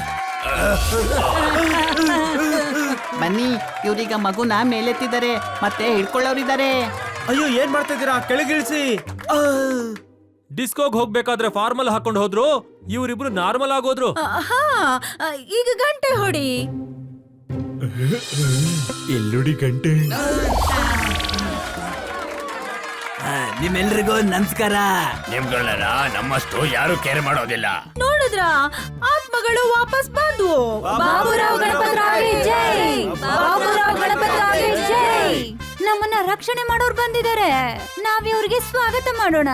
ಬನ್ನಿ, ಇವ್ರೀಗ ಮಗುನ ಮೇಲೆತ್ತಿದ್ದಾರೆ, ಮತ್ತೆ ಹಿಡ್ಕೊಳ್ಳೋರಿದ್ದಾರೆ. ಅಯ್ಯೋ, ಏನ್ ಮಾಡ್ತಾ ಇದ್ದೀರಾ? ಕೆಳಗಿಳಿಸಿ. ಡಿಸ್ಕೋಗ್ ಹೋಗ್ಬೇಕಾದ್ರೆ ಫಾರ್ಮಲ್ ಹಾಕೊಂಡು ಹೋದ್ರು, ಇವರಿಬ್ರು ನಾರ್ಮಲ್ ಆಗೋದ್ರು. ಹಾ, ಈಗ ಗಂಟೆ ಹೊಡಿ. ಎಲ್ಲುಡಿ ಗಂಟೆ. ನಿಮ್ಮೆಲ್ರಿಗೂ ನಮಸ್ಕಾರ. ನಿಮ್ಗಳನ್ನ ನಮ್ಮಷ್ಟು ಯಾರು ಕೇರ್ ಮಾಡೋದಿಲ್ಲ. ನೋಡಿದ್ರ, ಆತ್ಮಗಳು ವಾಪಸ್ ಬಂದ್ವು. ಬಾಬುರಾವ್ ಗಣಪತರಾವ್ಗೆ ಜೈ. ಬಾಬುರಾವ್ ಗಣಪತರಾವ್ಗೆ ಜೈ. ನಮ್ಮನ್ನ ರಕ್ಷಣೆ ಮಾಡೋರು ಬಂದಿದ್ದಾರೆ. ನಾವ್ ಇವ್ರಿಗೆ ಸ್ವಾಗತ ಮಾಡೋಣ.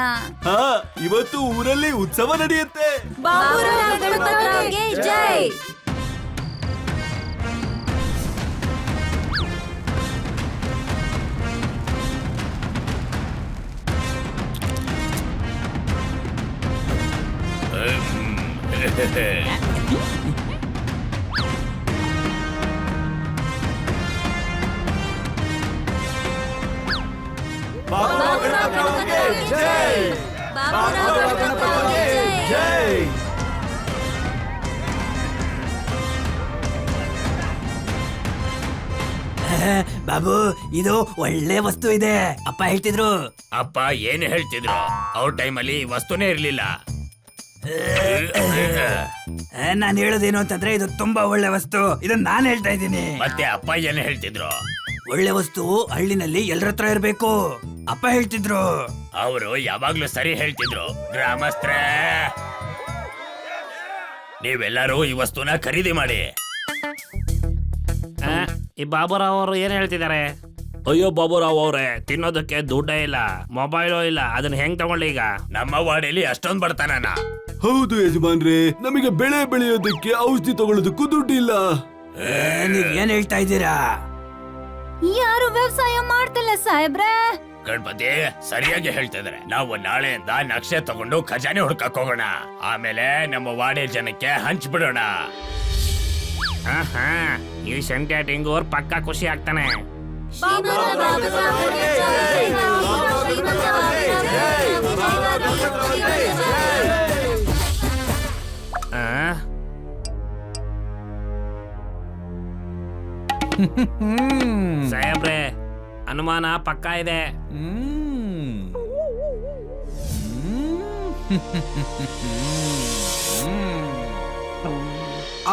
ಇವತ್ತು ಊರಲ್ಲಿ ಉತ್ಸವ ನಡೆಯುತ್ತೆ. ಬಾಬುರಾವ್ ಗಣಪತರಾವ್ಗೆ ಜೈ. ಬಾಬುರಾವ್ ಗಣಪತರಾವ್ಗೆ ಜೈ. ಬಾಬುರಾವ್ ಗಣಪತರಾವ್ಗೆ ಜೈ. ಬಾಬು, ಇದು ಒಳ್ಳೆ ವಸ್ತು ಇದೆ. ಅಪ್ಪ ಹೇಳ್ತಿದ್ರು. ಅಪ್ಪ ಏನ್ ಹೇಳ್ತಿದ್ರು? ಅವ್ರ ಟೈಮಲ್ಲಿ ವಸ್ತುನೇ ಇರ್ಲಿಲ್ಲ. ನಾನು ಹೇಳೋದೇನು ಅಂತಂದ್ರೆ, ಇದು ತುಂಬಾ ಒಳ್ಳೆ ವಸ್ತು. ಇದನ್ನ ನಾನು ಹೇಳ್ತಾ ಇದ್ದೀನಿ. ಮತ್ತೆ ಅಪ್ಪ ಏನ್ ಹೇಳ್ತಿದ್ರು? ಒಳ್ಳೆ ವಸ್ತು ಹಳ್ಳಿನಲ್ಲಿ ಎಲ್ಲರ ಹತ್ರ ಇರ್ಬೇಕು. ಅಪ್ಪ ಹೇಳ್ತಿದ್ರು. ಅವರು ಯಾವಾಗ್ಲೂ ಸರಿ ಹೇಳ್ತಿದ್ರು. ಗ್ರಾಮಸ್ಥರೇ, ನೀವೆಲ್ಲರೂ ಈ ವಸ್ತುನ ಖರೀದಿ ಮಾಡಿ. ಈ ಬಾಬುರಾವ್ ಅವರು ಏನ್ ಹೇಳ್ತಿದ್ದಾರೆ? ಅಯ್ಯೋ ಬಾಬುರಾವ್ ಅವ್ರೆ, ತಿನ್ನೋದಕ್ಕೆ ದುಡ್ಡೇ ಇಲ್ಲ, ಮೊಬೈಲು ಇಲ್ಲ, ಅದನ್ನ ಹೆಂಗ್ ತಗೊಳ್ಳಿ ಈಗ? ನಮ್ಮ ವಾಡಿಯಲ್ಲಿ ಅಷ್ಟೊಂದ್ ಬರ್ತಾನ? ಹೌದು ಯಜಮಾನ್ರೆ, ನಮಗೆ ಬೆಳೆ ಬೆಳೆಯೋದಕ್ಕೆ ಔಷಧಿ ತಗೊಳ್ಳೋದಕ್ಕೂ ದುಡ್ಡಿಲ್ಲ. ನೀವ್ ಏನ್ ಹೇಳ್ತಾ ಇದ್ದೀರಾ? ಯಾರು ವ್ಯವಸಾಯ ಮಾಡ್ತಿಲ್ಲ ಸಾಹೇಬ್ರೆ. ಗಣಪತಿ ಸರಿಯಾಗಿ ಹೇಳ್ತಾ ಇದಾರೆ. ನಾವು ನಾಳೆಯಿಂದ ನಕ್ಷೆ ತಗೊಂಡು ಖಜಾನೆ ಹುಡ್ಕಕ್ ಹೋಗೋಣ. ಆಮೇಲೆ ನಮ್ಮ ವಾಡೆ ಜನಕ್ಕೆ ಹಂಚ್ಬಿಡೋಣ. ಈ ಸಂತೆ ಟಿಂಗೂರ್ ಪಕ್ಕ ಖುಷಿ ಆಗ್ತಾನೆ. ಸಾಹೇಬ್ರೆ, ಅನುಮಾನ ಪಕ್ಕ ಇದೆ.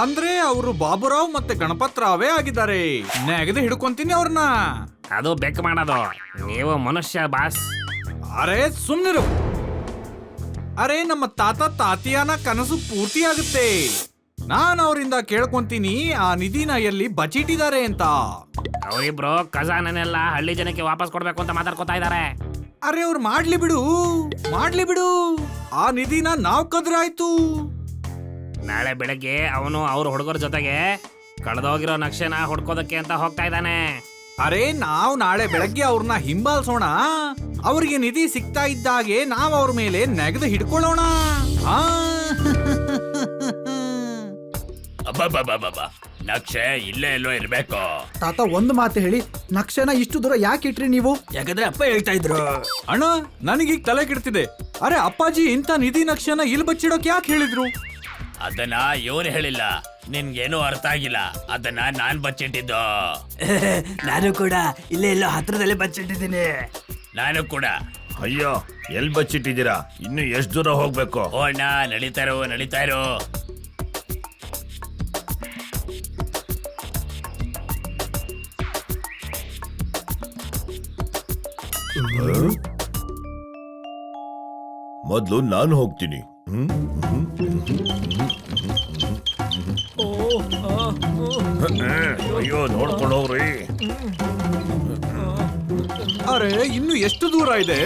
ಅಂದ್ರೆ ಅವರು ಬಾಬುರಾವ್ ಮತ್ತೆ ಗಣಪತರಾವೇ ಆಗಿದ್ದಾರೆ. ನೆಗದು ಹಿಡ್ಕೊಂತೀನಿ ಅವ್ರನ್ನ. ಅದು ಬೆಕ್ ಮಾಡೋದು, ನೀವು ಮನುಷ್ಯ ಬಾಸ್. ಅರೆ ಸುಮ್ನಿರು. ಅರೆ ನಮ್ಮ ತಾತ ತಾತಿಯನ ಕನಸು ಪೂರ್ತಿಯಾಗುತ್ತೆ. ನಾನು ಅವರಿಂದ ಕೇಳ್ಕೊಂತೀನಿ ಆ ನಿಧಿನ ಎಲ್ಲಿ ಬಚ್ಚಿಟ್ಟಿದ್ದಾರೆ ಅಂತ. ಅವರಿಬ್ರು ಖಜಾನೆನೆಲ್ಲ ಹಳ್ಳಿ ಜನಕ್ಕೆ ವಾಪಸ್ ಕೊಡ್ಬೇಕು ಅಂತ ಮಾತಾಡ್ಕೊತಾ ಇದಾರೆ. ಅರೆ ಅವ್ರು ಮಾಡ್ಲಿ ಬಿಡು. ಆ ನಿಧಿನ ನಾವ್ ಕದ್ರಾಯ್ತು. ನಾಳೆ ಬೆಳಗ್ಗೆ ಅವನು ಅವ್ರ ಹುಡುಗರ ಜೊತೆಗೆ ಕಳೆದೋಗಿರೋ ನಕ್ಷೆನ ಹುಡ್ಕೋದಕ್ಕೆ ಅಂತ ಹೋಗ್ತಾ ಇದ್ದಾನೆ. ಅರೆ ನಾವ್ ನಾಳೆ ಬೆಳಗ್ಗೆ ಅವ್ರನ್ನ ಹಿಂಬಾಲಿಸೋಣ. ಅವ್ರಿಗೆ ನಿಧಿ ಸಿಗ್ತಾ ಇದ್ದಾಗೆ ನಾವ್ ಅವ್ರ ಮೇಲೆ ನೆಗೆದು ಹಿಡ್ಕೊಳ್ಳೋಣ. ಅಬ್ಬಬ್ಬಬ್ಬಬ್ಬ, ನಕ್ಷೆ ಇಲ್ಲೇ ಎಲ್ಲೋ ಇರ್ಬೇಕು. ತಾತ ಒಂದು ಮಾತು ಹೇಳಿ, ನಕ್ಷೆನ ಇಷ್ಟು ದೂರ ಯಾಕೆ ಇಟ್ರಿ ನೀವು? ಯಾಕಂದ್ರೆ ಅಪ್ಪ ಹೇಳ್ತಾ ಇದ್ರು. ಅಣ್ಣ ನನಗೀಗ ತಲೆ ಕೆಡ್ತಿದೆ. ಅರೆ ಅಪ್ಪಾಜಿ ಇಂಥ ನಿಧಿ ನಕ್ಷೆನ ಇಲ್ಲಿ ಬಚ್ಚಿಡೋಕೆ ಯಾಕೆ ಹೇಳಿದ್ರು? ಅದನ್ನ ಇವನು ಹೇಳಿಲ್ಲ, ನಿನ್ಗೇನು ಅರ್ಥ ಆಗಿಲ್ಲ. ಅದನ್ನ ನಾನ್ ಬಚ್ಚಿಟ್ಟಿದ್ದು. ನಾನು ಕೂಡ ಇಲ್ಲೇ ಎಲ್ಲೋ ಹತ್ರದಲ್ಲೇ ಬಚ್ಚಿಟ್ಟಿದ್ದೀನಿ. ನಾನು ಕೂಡ. ಅಯ್ಯೋ, ಎಲ್ ಬಚ್ಚಿಟ್ಟಿದ್ದೀರಾ? ಇನ್ನು ಎಷ್ಟು ದೂರ ಹೋಗ್ಬೇಕು? ಓ ಅಣ್ಣ, ನಡೀತಾ ಇರೋ. ಮೊದ್ಲು ನಾನು ಹೋಗ್ತೀನಿ. ಅಯ್ಯೋ, ನೋಡ್ಕೊಂಡು ಹೋಗ್ರಿ. ಅರೆ ಇನ್ನು ಎಷ್ಟು ದೂರ ಇದೆ?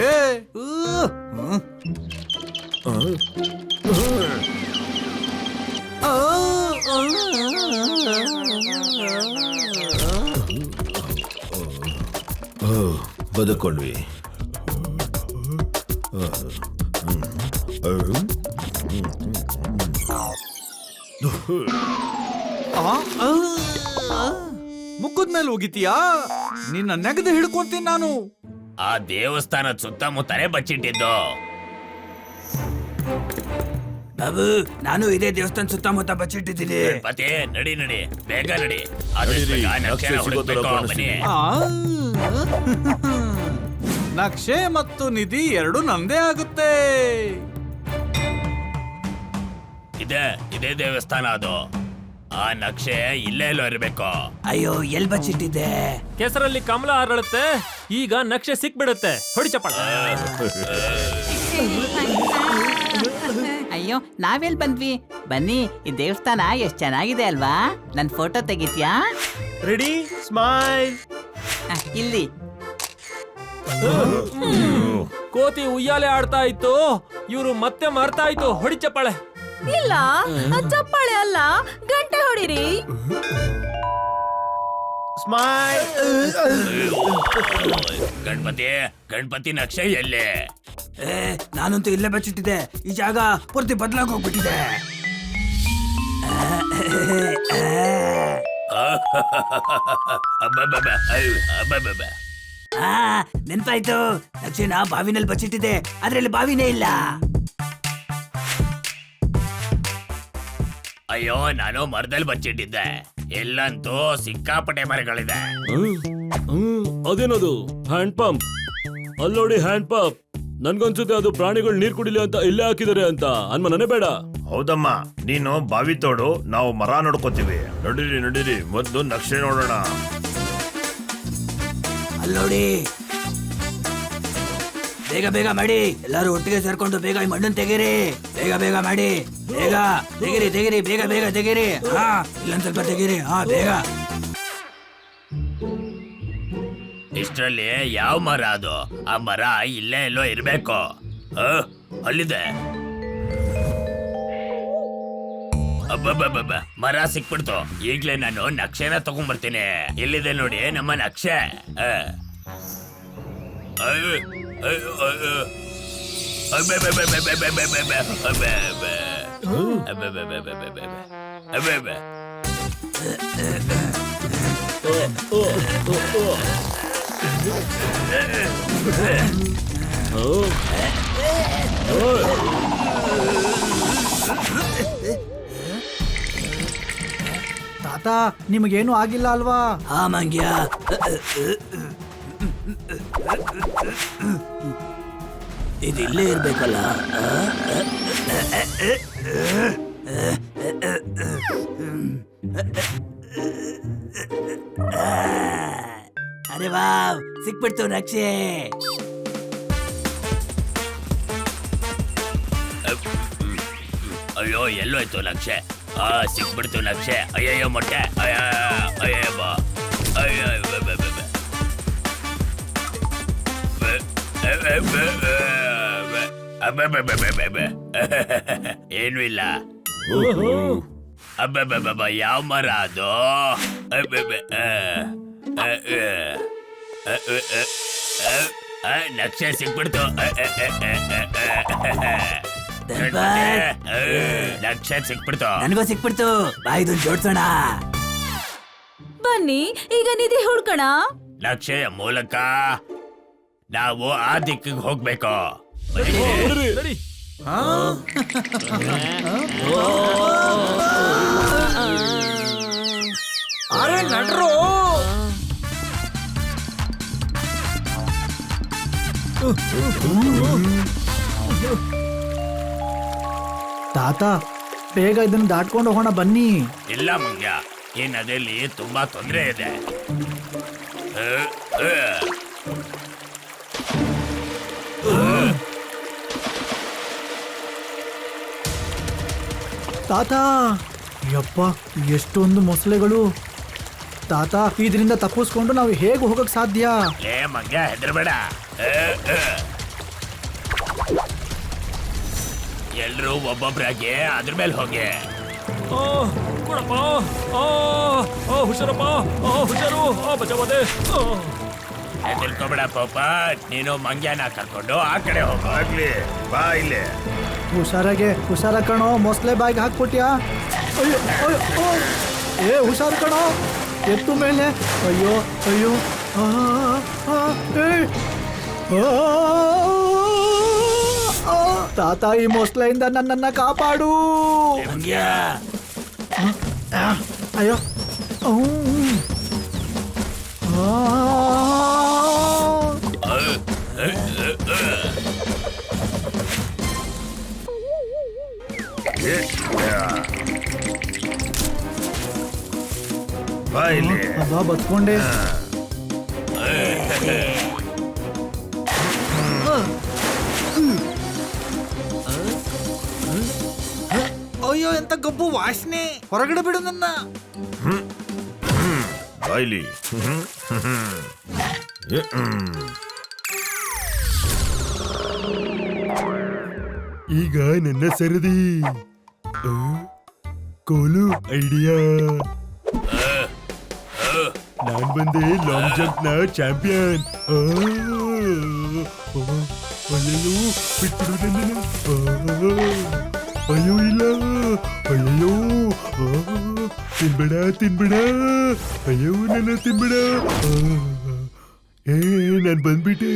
ಬದುಕೊಂಡ್ವಿ. ಮುಖದ ಮೇಲೆ ಹೋಗಿತೀಯಾ? ನಿನ್ನ ನೆಗದು ಹಿಡ್ಕೊಂತೀನಿ ನಾನು. ಆ ದೇವಸ್ಥಾನದ ಸುತ್ತಮುತ್ತಲೇ ಬಚ್ಚಿಟ್ಟಿದ್ದು. ಬಾಬು, ನಾನು ಇದೇ ದೇವಸ್ಥಾನ ಸುತ್ತಮುತ್ತ ಬಚ್ಚಿಟ್ಟಿದ್ದೀನಿ. ಗಣಪತಿ ನಡಿ, ಬೇಗ ನಡಿ. ಆದಷ್ಟು ಬೇಗ ನಕ್ಷೆನ ಹುಡುಕ್ಬೇಕು. ಬನ್ನಿ. ನಕ್ಷೆ ಮತ್ತು ನಿಧಿ ಎರಡು ನಂದೇ ಆಗುತ್ತೆ. ಇದೇ ದೇವಸ್ಥಾನ ಅದು. ಆ ನಕ್ಷೆ ಇಲ್ಲೇ ಎಲ್ಲೋ ಇರ್ಬೇಕು. ಅಯ್ಯೋ, ಎಲ್ ಬಚ್ಚಿಟ್ಟಿದ್ದೆ? ಕೆಸರಲ್ಲಿ ಕಮಲ ಹರಳುತ್ತೆ. ಈಗ ನಕ್ಷೆ ಸಿಕ್ಬಿಡುತ್ತೆ. ಹೊಡಿ ಚಪ್ಪಾಳ. ಅಯ್ಯೋ ನಾವೆಲ್ ಬಂದ್ವಿ. ಬನ್ನಿ, ಈ ದೇವಸ್ಥಾನ ಎಷ್ಟ್ ಚೆನ್ನಾಗಿದೆ ಅಲ್ವಾ? ನನ್ ಫೋಟೋ ತೆಗಿತ್ಯಾ? Ready, smile. ಇಲ್ಲಿ ಕೋತಿ ಉಯ್ಯಾಲೆ ಆಡ್ತಾ ಇತ್ತು, ಇವರು ಮತ್ತೆ ಮರ್ತಾ ಇತ್ತು. ಹೊಡಿ ಚಪ್ಪಾಳೆ. ಇಲ್ಲ, ಚಪ್ಪಾಳೆ ಅಲ್ಲ, ಗಂಟೆ ಹೊಡಿರಿ. ಸ್ಮೈಲ್. ಗಣಪತಿ ನಕ್ಷೆ ಎಲ್ಲೇ? ನಾನಂತೂ ಇಲ್ಲೇ ಬಚ್ಚಿಟ್ಟಿದ್ದೆ. ಈ ಜಾಗ ಪೂರ್ತಿ ಬದಲಾಗಿ ಹೋಗ್ಬಿಟ್ಟಿದೆ. ನೆನ್ಪಾಯ್ತು, ನಕ್ಷೆನ ಬಾವಿನಲ್ಲಿ ಬಚ್ಚಿಟ್ಟಿದೆ. ಅದ್ರಲ್ಲಿ ಬಾವಿನೇ ಇಲ್ಲ. ಅಯ್ಯೋ, ನಾನು ಮರದಲ್ಲಿ ಬಚ್ಚಿಟ್ಟಿದ್ದೆ. ಎಲ್ಲಂತೂ ಸಿಕ್ಕಾಪಟ್ಟೆ ಮರಗಳಿದೆ. ಅದೇನದು? Hand pump. ಅಲ್ಲೋಡಿ, ಹ್ಯಾಂಡ್ ಪಂಪ್. ನನ್ಗನ್ಸುತ್ತೆ ಅದು ಪ್ರಾಣಿಗಳು ನೀರ್ ಕುಡಿಲಿ ಅಂತ ಇಲ್ಲೇ ಹಾಕಿದಾರೆ ಅಂತ. ಅನ್ಮನೇ ಬೇಡ. ಹೌದಮ್ಮ, ನೀನು ಬಾವಿ ತೋಡು, ನಾವು ಮರ ನೋಡ್ಕೋತೀವಿ. ನಡೀರಿ, ಮೊದ್ಲು ನಕ್ಷೆ ನೋಡೋಣ. ಅಲ್ಲೋಡಿ, ಬೇಗ ಮಾಡಿ. ಎಲ್ಲರೂ ಒಟ್ಟಿಗೆ ಸೇರ್ಕೊಂಡು ಬೇಗ ಈ ಮಣ್ಣನ್ನು ತೆಗೀರಿ. ಬೇಗ ಮಾಡಿ. ಬೇಗ ತೆಗೀರಿ. ಬೇಗ ತೆಗೀರಿ. ಇಲ್ಲೊಂದ್ ಸ್ವಲ್ಪ ತೆಗೀರಿ. ಬೇಗ. ಇಷ್ಟ ಇಷ್ಟರಲ್ಲಿ ಯಾವ ಮರ ಅದು? ಆ ಮರ ಇಲ್ಲೇ ಎಲ್ಲೋ ಇರ್ಬೇಕು. ಅಲ್ಲಿದೆ. ಅಬ್ಬಬ್ಬಬ್ಬ, ಮರ ಸಿಕ್ಬಿಡ್ತು. ಈಗ್ಲೇ ನಾನು ನಕ್ಷೆನ ತಗೊಂಡ್ಬರ್ತೀನಿ. ಎಲ್ಲಿದೆ ನೋಡಿ ನಮ್ಮ ನಕ್ಷೆ. ತಾತ ನಿಮಗೇನು ಆಗಿಲ್ಲ ಅಲ್ವಾ? ಹಾ ಮಂಗ್ಯ, ಇದಿಲ್ಲೇ ಇರ್ಬೇಕಲ್ಲ. ಅರೆ ವಾವ್, ಸಿಕ್ಬಿಡ್ತು ನಕ್ಷೆ. ಅಯ್ಯೋ, ಎಲ್ಲೋಯ್ತು ನಕ್ಷೆ? ಸಿಕ್ಬಿಡ್ತು ನಕ್ಷೆ. ಅಯ್ಯಯ್ಯೋ ಮೊಟ್ಟೆ. ಅಯ್ಯ ಬಾ. ಏನು ಇಲ್ಲ. ಅಬ್ಬಬ್ಬಬ್ಬ, ಯಾವ ಮರ ಅದು? ನಕ್ಷೆ ಸಿಕ್ಬಿಡ್ತು. ನಕ್ಷೆ ಸಿಕ್ಬಿಡ್ತು. ನನಗೂ ಸಿಕ್ಬಿಡ್ತು. ಬಾಯ್ದು ಜೋಡ್ಸೋಣ. ಬನ್ನಿ ಈಗ ನಿಧಿ ಹುಡ್ಕೋಣ. ನಕ್ಷೆಯ ಮೂಲಕ ನಾವು ಆ ದಿಕ್ಕಿಗೆ ಹೋಗ್ಬೇಕು. ಅರೆ ನಡ್ರು, ತಾತ ಬೇಗ ಇದನ್ನ ದಾಟ್ಕೊಂಡು ಹೋಗೋಣ ಬನ್ನಿ. ಇಲ್ಲ ಮಂಗ್ಯ, ಈ ನದಿಯಲ್ಲಿ ತುಂಬಾ ತೊಂದರೆ ಇದೆ. ತಾತ, ಯಪ್ಪ ಎಷ್ಟೊಂದು ಮೊಸಳೆಗಳು. ತಾತ ಇದರಿಂದ ತಪ್ಪಿಸ್ಕೊಂಡು ನಾವು ಹೇಗೆ ಹೋಗಕ್ ಸಾಧ್ಯ? ಲೇ ಮಂಗ್ಯ, ಹೆದರ್ಬೇಡ. ಎಲ್ರೂ ಒಬ್ಬೊಬ್ರಾಗೆ ಅದ್ರ ಮೇಲೆ ಹೋಗಿ. ಕೊಡಪ್ಪ. ಹುಷಾರಪ್ಪ, ಹುಷಾರು. ಬಚಾವದೆ. ಹೆದರ್ಕೋಬೇಡ ಪಾಪ. ನೀನು ಮಂಗ್ಯನ ಕರ್ಕೊಂಡು ಆ ಕಡೆ ಹೋಗ್ಲಿ. ಬಾ ಇಲ್ಲಿ. ಹುಷಾರ ಕಣೋ, ಮೊಸಳೆ ಬಾಯಿಗೆ ಹಾಕ್ಕೊಟ್ಯಾ? ಅಯ್ಯೋ ಅಯ್ಯೋ, ಏ ಹುಷಾರು ಕಣೋ, ಎತ್ತು ಮೇಲೆ. ಅಯ್ಯೋ ಅಯ್ಯೋ, ತಾತ ಈ ಮೊಸಳೆಯಿಂದ ನನ್ನನ್ನ ಕಾಪಾಡು. ಮಂಗ್ಯ, ಅಯ್ಯೋ, ಬಾ ಇಲ್ಲಿ. ಅಬ್ಬಾ ಬತ್ಕೊಂಡೆ. ಅಯ್ಯೋ ಎಂತ ಗಬ್ಬು ವಾಸನೆ. ಹೊರಗಡೆ ಬಿಡು ನನ್ನ. ಬಾಯ್ಲಿ. ಈಗ ನನ್ನ ಸರದಿ. ಕೋಲು ಐಡಿಯಾ. ನಾನ್ ಬಂದೆ ಲಾಂಗ್ ಜಂಪ್ ನ ಚಾಂಪಿಯನ್. ಅಯ್ಯೋ ಬಿಟ್ಬಿಡು ನನ್ನನ್ನು. ಅಯ್ಯೋ ಇಲ್ಲ, ಅಯ್ಯೋ ತಿನ್ಬೇಡ. ಅಯ್ಯೋ ನನ್ನ ತಿನ್ಬೇಡ. ನಾನ್ ಬಂದ್ಬಿಟ್ಟೆ.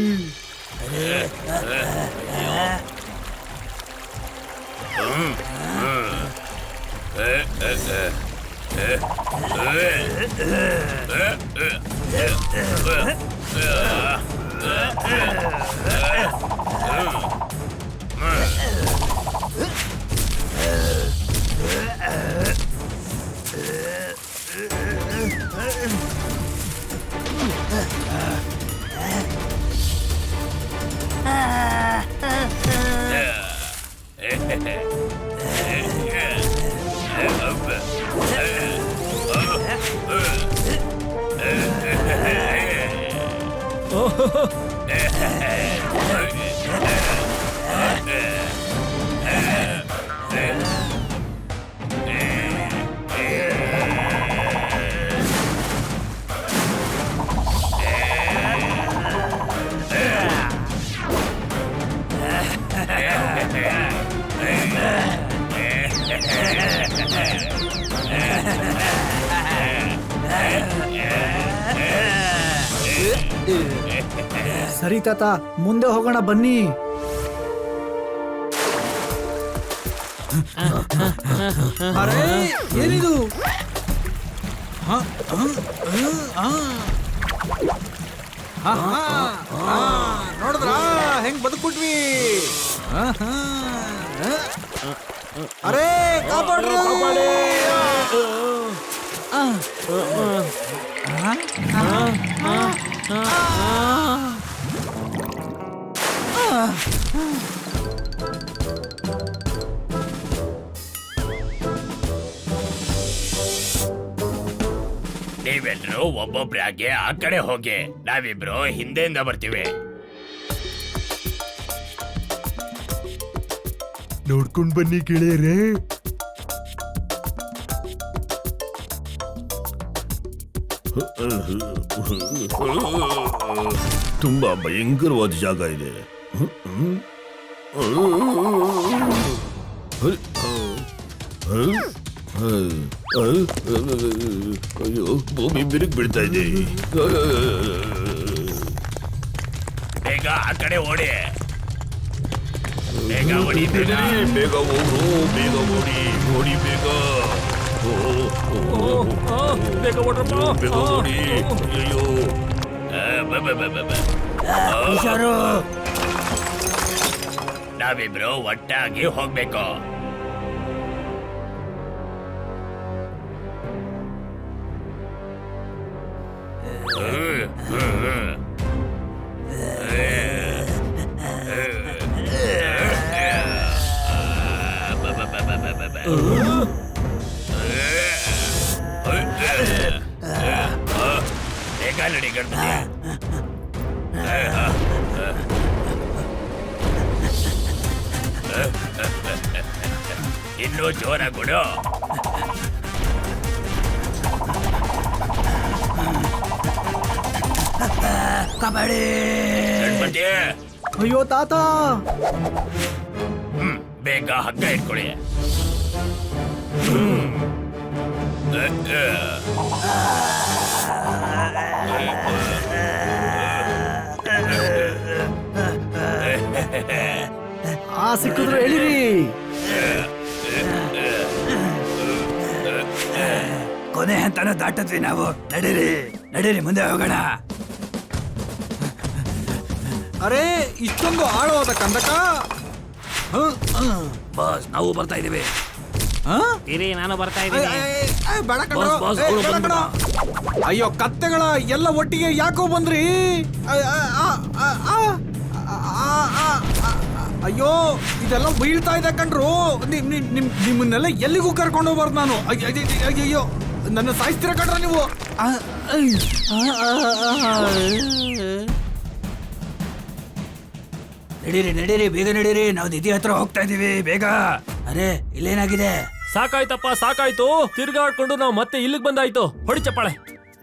ಸರಿ ತಾತ, ಮುಂದೆ ಹೋಗೋಣ ಬನ್ನಿ. ಅರೆ ಏನಿದು? ನೋಡಿದ್ರ ಹೆಂಗ್ ಬದುಕ್ಬಿಟ್ವಿ? ಅರೆ ಕಾಪಾಡ್ರಿ! ನೀವೆಲ್ರೂ ಒಬ್ಬೊಬ್ರಾಗೆ ಆ ಕಡೆ ಹೋಗಿ, ನಾವಿಬ್ರು ಹಿಂದೆಯಿಂದ ಬರ್ತೀವಿ. ನೋಡ್ಕೊಂಡ್ ಬನ್ನಿ ಗೆಳೆಯರೇ. ತುಂಬಾ ಭಯಂಕರವಾದ ಜಾಗ ಇದೆ. ಅಯ್ಯೋ, ಭೂಮಿ ಬಿರುಕು ಬಿಡ್ತಾ ಇದೆ. ಬೇಗ ಆ ಕಡೆ ಓಡಿ, ಬೇಗ ಓಡಿ, ಬೇಗ ಬೇಗ ಹೋಗು, ಬೇಗ ಓಡಿ, ಓಡಿ ಬೇಗ. ಬೇಗ ಓಡ್ರಪ್ಪ. ಬೇಗ ಓಡಿ. ಅಯ್ಯೋ, ಹುಷಾರು. ನಾವಿಬ್ರು ಒಟ್ಟಾಗಿ ಹೋಗ್ಬೇಕು. ಬೇಗ ನಡಿ ಗಣಪತಿ. ಇನ್ನೂ ಜೋರ ಕೊಡು. ಕಬಡ್ಡಿ. ಗಣಪತಿ, ಅಯ್ಯೋ ತಾತ, ಬೇಗ ಹಗ್ಗ ಇಟ್ಕೊಳ್ಳಿ. ಸಿಕ್ಕಿದ್ರು ಹೇಳಿರಿ. ಕೊನೆ ಹಂತನ ದಾಟದ್ವಿ ನಾವು. ನಡೀರಿ ನಡೀರಿ, ಮುಂದೆ ಹೋಗೋಣ. ಅರೆ ಇಷ್ಟೊಂದು ಆಳವಾದ ಕಂದಕ? ಬಾಸ್, ನಾವು ಬರ್ತಾ ಇದೀವಿ. ನಾನು ಬರ್ತಾ ಬೇಡ ಕಣೋ, ಬೇಡ ಕಣೋ. ಅಯ್ಯೋ ಕತ್ತೆಗಳ ಎಲ್ಲ ಒಟ್ಟಿಗೆ ಯಾಕೋ ಬಂದ್ರಿ? ಅಯ್ಯೋ ಇದೆಲ್ಲ ಬೀಳ್ತಾ ಇದೆ ಕಣ್ರು. ನಿಮ್ಮನ್ನೆಲ್ಲ ಎಲ್ಲಿಗೂ ಕರ್ಕೊಂಡು ಹೋಗ್ಬಾರ್ದು ನಾನು. ಅಯ್ಯೋ ನನ್ನ ಸಾಯಿಸ್ತೀರ ಕಣ್ರ ನೀವು. ನಡೀರಿ ನಡೀರಿ, ಬೇಗ ನಡೀರಿ, ನಾವು ನಿಧಿ ಹತ್ರ ಹೋಗ್ತಾ ಇದೀವಿ, ಬೇಗ. ಅರೆ ಇಲ್ಲೇನಾಗಿದೆ? ಸಾಕಾಯ್ತಪ್ಪ, ಸಾಕಾಯ್ತು. ತಿರ್ಗಾಡ್ಕೊಂಡು ನಾವು ಮತ್ತೆ ಇಲ್ಲಿಗೆ ಬಂದಾಯ್ತು. ಹೊಡಿ ಚಪ್ಪಾಳೆ.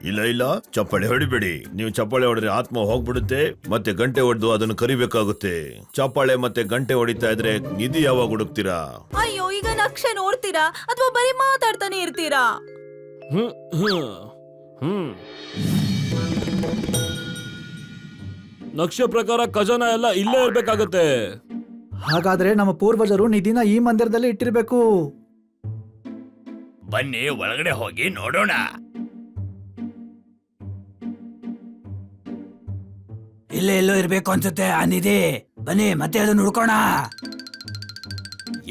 ಇಲ್ಲ ಇಲ್ಲ, ಚಪ್ಪಾಳೆ ಹೊಡಿಬೇಡಿ. ನೀವು ಚಪ್ಪಾಳೆ ಹೊಡೆದ್ರೆ ಆತ್ಮ ಹೋಗ್ಬಿಡುತ್ತೆ. ಮತ್ತೆ ಗಂಟೆ ಹೊಡೆದು ಅದನ್ನು ಕರಿಬೇಕಾಗುತ್ತೆ. ಚಪ್ಪಾಳೆ ಮತ್ತೆ ಗಂಟೆ ಹೊಡಿತಾ ಇದ್ರೆ ನಿಧಿ ಯಾವಾಗ ಹುಡುಕ್ತೀರಾ? ಅಯ್ಯೋ, ಈಗ ನಕ್ಷೆ ನೋಡ್ತೀರಾ ಅಥವಾ ಬರೀ ಮಾತಾಡ್ತಾನೆ ಇರ್ತೀರಾ? ನಕ್ಷೆ ಪ್ರಕಾರ ಖಜಾನ ಎಲ್ಲ ಇಲ್ಲೇ ಇರ್ಬೇಕಾಗತ್ತೆ. ಹಾಗಾದ್ರೆ ನಮ್ಮ ಪೂರ್ವಜರು ನಿಧಿನ ಈ ಮಂದಿರದಲ್ಲಿ ಇಟ್ಟಿರ್ಬೇಕು. ಬನ್ನಿ ಒಳಗಡೆ ಹೋಗಿ ನೋಡೋಣ. ಇಲ್ಲೇ ಎಲ್ಲೋ ಇರ್ಬೇಕು ಅನ್ಸುತ್ತೆ ಆ ನಿಧಿ. ಬನ್ನಿ ಮತ್ತೆ ಅದನ್ನ ಹುಡ್ಕೋಣ.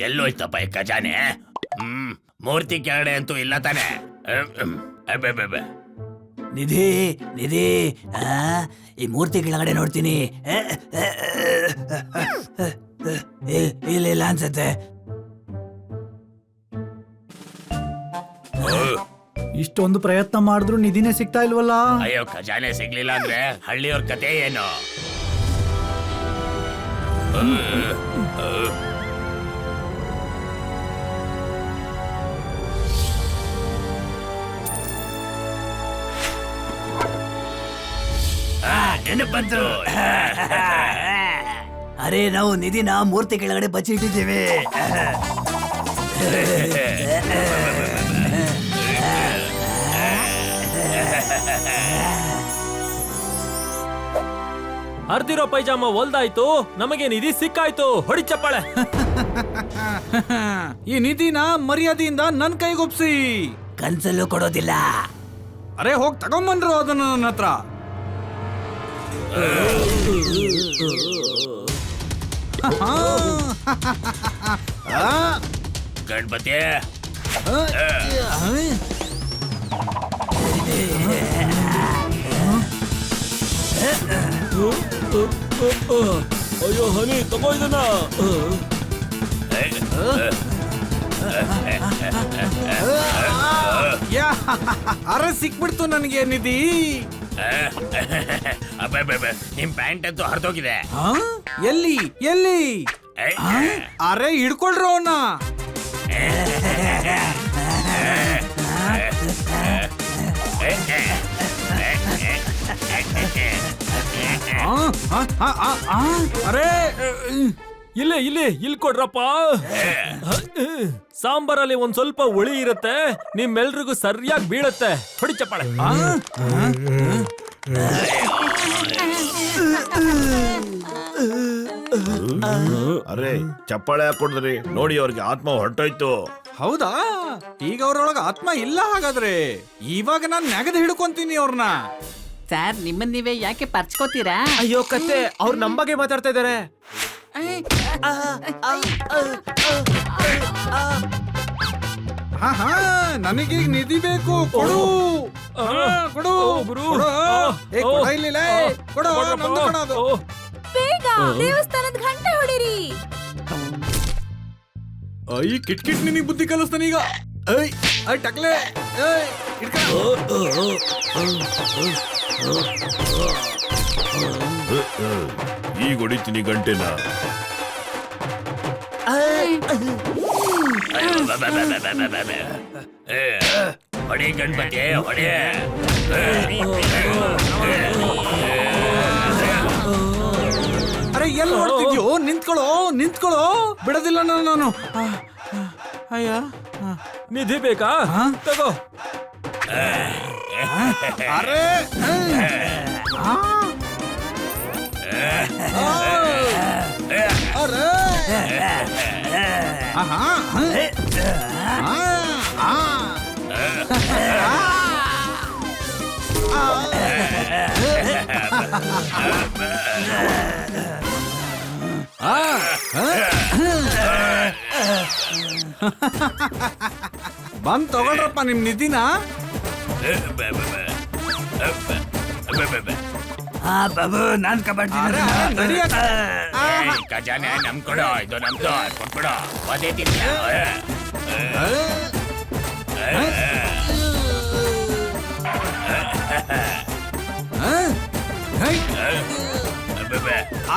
ಎಲ್ಲೋಯ್ತಪ್ಪ ಈ ಖಜಾನೆ? ಮೂರ್ತಿ ಕೆಳಗಡೆ ಅಂತೂ ಇಲ್ಲ ತಾನೆ? ನಿಧಿ ನಿಧಿ, ಈ ಮೂರ್ತಿ ಕೆಳಗಡೆ ನೋಡ್ತೀನಿ. ಇಲ್ಲ ಅನ್ಸತ್ತೆ. ಇಷ್ಟೊಂದು ಪ್ರಯತ್ನ ಮಾಡಿದ್ರು ನಿಧಿನೇ ಸಿಗ್ತಾ ಇಲ್ವಲ್ಲ. ಅಯ್ಯೋ ಖಜಾನೆ ಸಿಗ್ಲಿಲ್ಲ ಅಂದ್ರೆ ಹಳ್ಳಿಯವ್ರ ಕತೆ ಏನು? ನೆನಪಂತು. ಅರೆ ನಾವು ನಿಧಿನ ಮೂರ್ತಿ ಕೆಳಗಡೆ ಬಚ್ಚಿಟ್ಟಿದ್ದೇವೆ. ಅರ್ದಿರೋ ಪೈಜಾಮ ಹೊಲ್ದಾಯ್ತು, ನಮಗೆ ನಿಧಿ ಸಿಕ್ಕಾಯ್ತು. ಹೊಡಿ ಚಪ್ಪಾಳೆ. ಈ ನಿಧಿನ ಮರ್ಯಾದೆಯಿಂದ ನನ್ ಕೈಗೊಪ್ಸಿ. ಕನ್ಸಲ್ಲೂ ಕೊಡೋದಿಲ್ಲ. ಅರೆ ಹೋಗ್ ತಗೊಂಬಂದ್ರು ಅದನ್ನ ನನ್ನ ಹತ್ರ. ಗಣಪತಿ ಅಯ್ಯೋ ಹನಿ ತಗೋ ಇದನ್ನ. ಅರೆ ಸಿಕ್ಬಿಡ್ತು ನನಗೆ ನಿಧಿ. ನಿಮ್ ಪ್ಯಾಂಟ್ ಅಂತೂ ಹರಿದೋಗಿದೆ. ಎಲ್ಲಿ ಎಲ್ಲಿ? ಅರೆ ಹಿಡ್ಕೊಳ್ರು ಅವನ್ನ. ಅರೆ ಇಲ್ಲಿ ಕೊಡ್ರಪ್ಪ. ಸಾಂಬಾರಲ್ಲಿ ಒಂದ್ ಸ್ವಲ್ಪ ಹುಳಿ ಇರುತ್ತೆ, ನಿಮ್ಮೆಲ್ರಿಗೂ ಸರಿಯಾಗಿ ಬೀಳತ್ತೆ. ಹೊಡಿ ಚಪ್ಪಾಳೆ. ಅರೆ ಚಪ್ಪಾಳೆ ಹಾಕೊಡ್ರಿ ನೋಡಿ, ಅವ್ರಿಗೆ ಆತ್ಮ ಹೊರಟೋಯ್ತು. ಹೌದಾ? ಈಗ ಅವ್ರೊಳಗ ಆತ್ಮ ಇಲ್ಲ ಹಾಗಾದ್ರೆ. ಇವಾಗ ನಾನ್ ನೆಗದು ಹಿಡ್ಕೊಂತೀನಿ ಅವ್ರನ್ನ. ಸರ್ ನಿಮ್ಮನ್ ನೀವೇ ಯಾಕೆ ಪರ್ಚ್ಕೋತೀರಾ? ಅಯ್ಯೋ ಕತ್ತೆ, ಅವ್ರು ನಮ್ ಬಗ್ಗೆ ಮಾತಾಡ್ತಾ ಇದಾರೆ. ನನಗೀಗ ನಿಧಿ ಬೇಕು. ಕೊಡು ಕೊಡು ಕೊಡು. ಏ, ಕೊಡ ಇಲ್ಲಿಲ್ಲ. ಕೊಡು, ನಮ್ದು ಕೊಡು ಅದು. ಬೇಗ ದೇವಸ್ಥಾನದ ಗಂಟೆ ಹೊಡಿರಿ. ಐ ಕಿಟ್ ನಿನಗೆ ಬುದ್ಧಿ ಕಲಿಸ್ತಾನೆ ಈಗ. ಐ ಟಕ್ಲೆ. ಈಗ ಹೊಡಿತೀನಿ ಗಂಟೆನ. ಹೊಡಿ ಗಣಪತಿ ಹೊಡಿ. ಅರೆ ಎಲ್ಲಿ ಹೊಡ್ತಿದ್ಯೋ? ನಿಂತ್ಕೊಳ್ಳೋ ಬಿಡೋದಿಲ್ಲ ನಾನು. ಅಯ್ಯ ನಿಧಿ ಬೇಕಾ? ತಗೋ. ಅರೆ ಬಂದ್ ತಗೊಳ್ರಪ್ಪ ನಿಮ್ ನಿಧಿನ. ಬಾಬು ನಾನ್ ಕಬಡ್ಡಿ. ಖಜಾನೆ ನಮ್ ಕೊಡು, ಇದು ನಮ್ದು. ಕೊಟ್ಬಿಡು. ಅದೇ ತಿನ್ನ.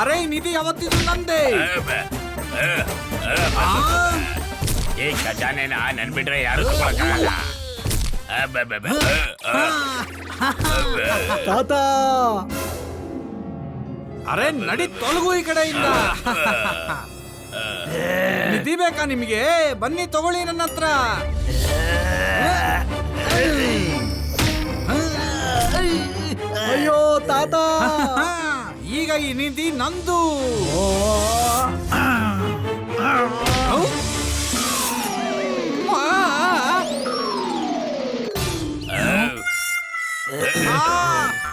ಅರೆ ನಿಧಿ ಯಾವತ್ತಿದ್ರು ನಂದೇ. ಈ ಖಜಾನೆನ ನನ್ ಬಿಟ್ರೆ ಯಾರು ತಗೊಳಕ್ಕಾಗಲ್ಲ. ತಾತ ಅರೆ ನಡಿ ತೊಲಗು ಈ ಕಡೆಯಿಂದ. ನಿಧಿ ಬೇಕಾ ನಿಮಗೆ? ಬನ್ನಿ ತಗೊಳ್ಳಿ ನನ್ನ ಹತ್ರ. ಅಯ್ಯೋ ತಾತ, ಈಗ ಈ ನಿಧಿ ನಂದು.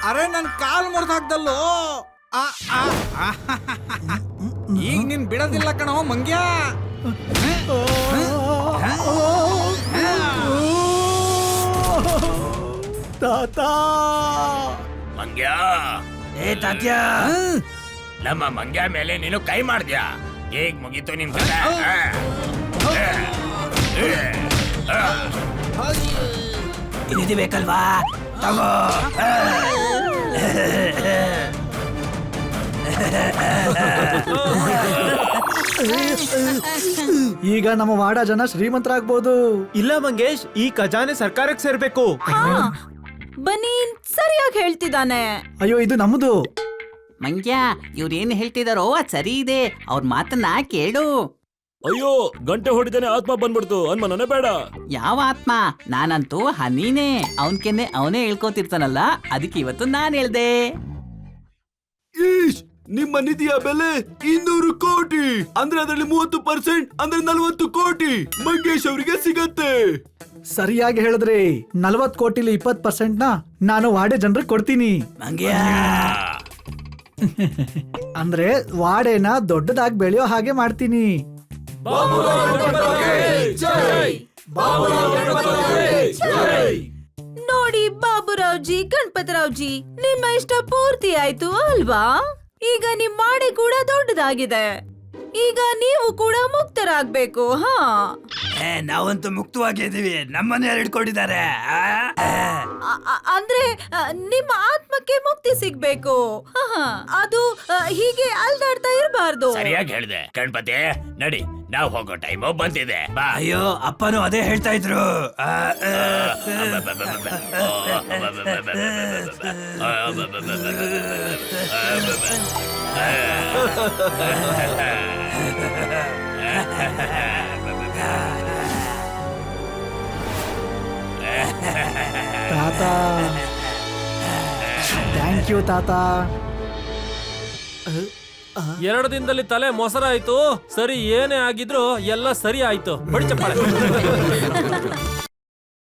ಅರೆ ನನ್ ಕಾಲ್ ಮುರಿದು ಹಾಕ್ದಲ್ಲೋ. ಈಗ ನಿನ್ ಬಿಡೋದಿಲ್ಲ ಕಣೋ ಮಂಗ್ಯ. ತಾತ ಮಂಗ್ಯ. ಏ ತಾತ್ಯ, ನಮ್ಮ ಮಂಗ್ಯ ಮೇಲೆ ನೀನು ಕೈ ಮಾಡ್ದ್ಯಾ? ಈಗ ಮುಗೀತು ನಿನ್ ಕತೆ. ಈ ನಿಧಿ ಬೇಕಲ್ವಾ? ತಗೋ. ಈಗ ನಮ್ಮ ವಾಡ ಜನ ಶ್ರೀಮಂತರಾಗ್ಬೋದು. ಇಲ್ಲ ಮಂಗೇಶ್, ಈ ಖಜಾನೆ ಸರ್ಕಾರಕ್ಕೆ ಸೇರ್ಬೇಕು. ಬನ್ನಿ, ಸರಿಯಾಗಿ ಹೇಳ್ತಿದ್ದಾನೆ. ಅಯ್ಯೋ, ಇದು ನಮ್ಮದು. ಮಂಗ್ಯ ಇವ್ರೇನ್ ಹೇಳ್ತಿದಾರೋ ಅದ್ ಸರಿ ಇದೆ, ಅವ್ರ ಮಾತನ್ನ ಕೇಳು. ಅಯ್ಯೋ, ಗಂಟೆ ಹೊಡಿತಾನೆ ಆತ್ಮ ಬಂದ್ಬಿಡ್ತು ಅನ್ಮನೇ ಬೇಡ. ಯಾವ ಆತ್ಮ? ನಾನಂತೂ ಹನೀನೇ, ಅವನ್ಕೆನೆ ಅವನೇ ಹೇಳ್ಕೋತಿರ್ತಾನಲ್ಲ, ಅದಕ್ಕೆ ಇವತ್ತು ನಾನ್ ಹೇಳ್ದೆ. ನಿಮ್ಮ ನಿಧಿಯ ಬೆಲೆ 200 ಕೋಟಿ, ಅಂದ್ರೆ ಅದರಲ್ಲಿ 30% ಅಂದ್ರೆ 40 ಕೋಟಿ ಮಂಗೇಶ್ ಅವರಿಗೆ ಸಿಗತ್ತೆ. ಸರಿಯಾಗಿ ಹೇಳಿದ್ರಿ. 40 ಕೋಟಿಲಿ 20% ನಾನು ವಾಡೆ ಜನರಿಗೆ ಕೊಡ್ತೀನಿ. ಅಂದ್ರೆ ವಾಡೆನ ದೊಡ್ಡದಾಗಿ ಬೆಳೆಯೋ ಹಾಗೆ ಮಾಡ್ತೀನಿ. ನೋಡಿ ಬಾಬುರಾವ್ಜಿ, ಗಣಪತರಾವ್ಜಿ, ನಿಮ್ಮ ಇಷ್ಟ ಪೂರ್ತಿ ಆಯ್ತು ಅಲ್ವಾ? ಈಗ ನಿಮ್ ವಾಡೆ ಕೂಡ ದೊಡ್ಡದಾಗಿದೆ. ಈಗ ನೀವು ಕೂಡ ಮುಕ್ತರಾಗ್ಬೇಕು. ಹಾ, ನಾವಂತೂ ಮುಕ್ತವಾಗಿದ್ದೀವಿ. ನಮ್ಮನ್ನ ಹಿಡ್ಕೊಂಡಿದ್ದಾರೆ. ಅಂದ್ರೆ ನಿಮ್ಮ ಆತ್ಮಕ್ಕೆ ಮುಕ್ತಿ ಸಿಗ್ಬೇಕು. ಅದು ಹೀಗೆ ಅಲ್ದಾಡ್ತಾ ಇರಬಾರ್ದು. ಸರಿಯಾಗಿ ಹೇಳಿದೆ ಗಣಪತಿ. ನಡಿ, ನಾವು ಹೋಗೋ ಟೈಮು ಬಂದಿದೆ. ಬಾ. ಅಯ್ಯೋ, ಅಪ್ಪನೂ ಅದೇ ಹೇಳ್ತಾ ಇದ್ರು. ತಾತ, ಥ್ಯಾಂಕ್ ಯು ತಾತ. 2 ದಿನದಲ್ಲಿ ತಲೆ ಮೊಸರಾಯ್ತು. ಸರಿ, ಏನೇ ಆಗಿದ್ರು ಎಲ್ಲ ಸರಿ ಆಯ್ತು. ಬಡಿ ಚಪ್ಪಾಳೆ.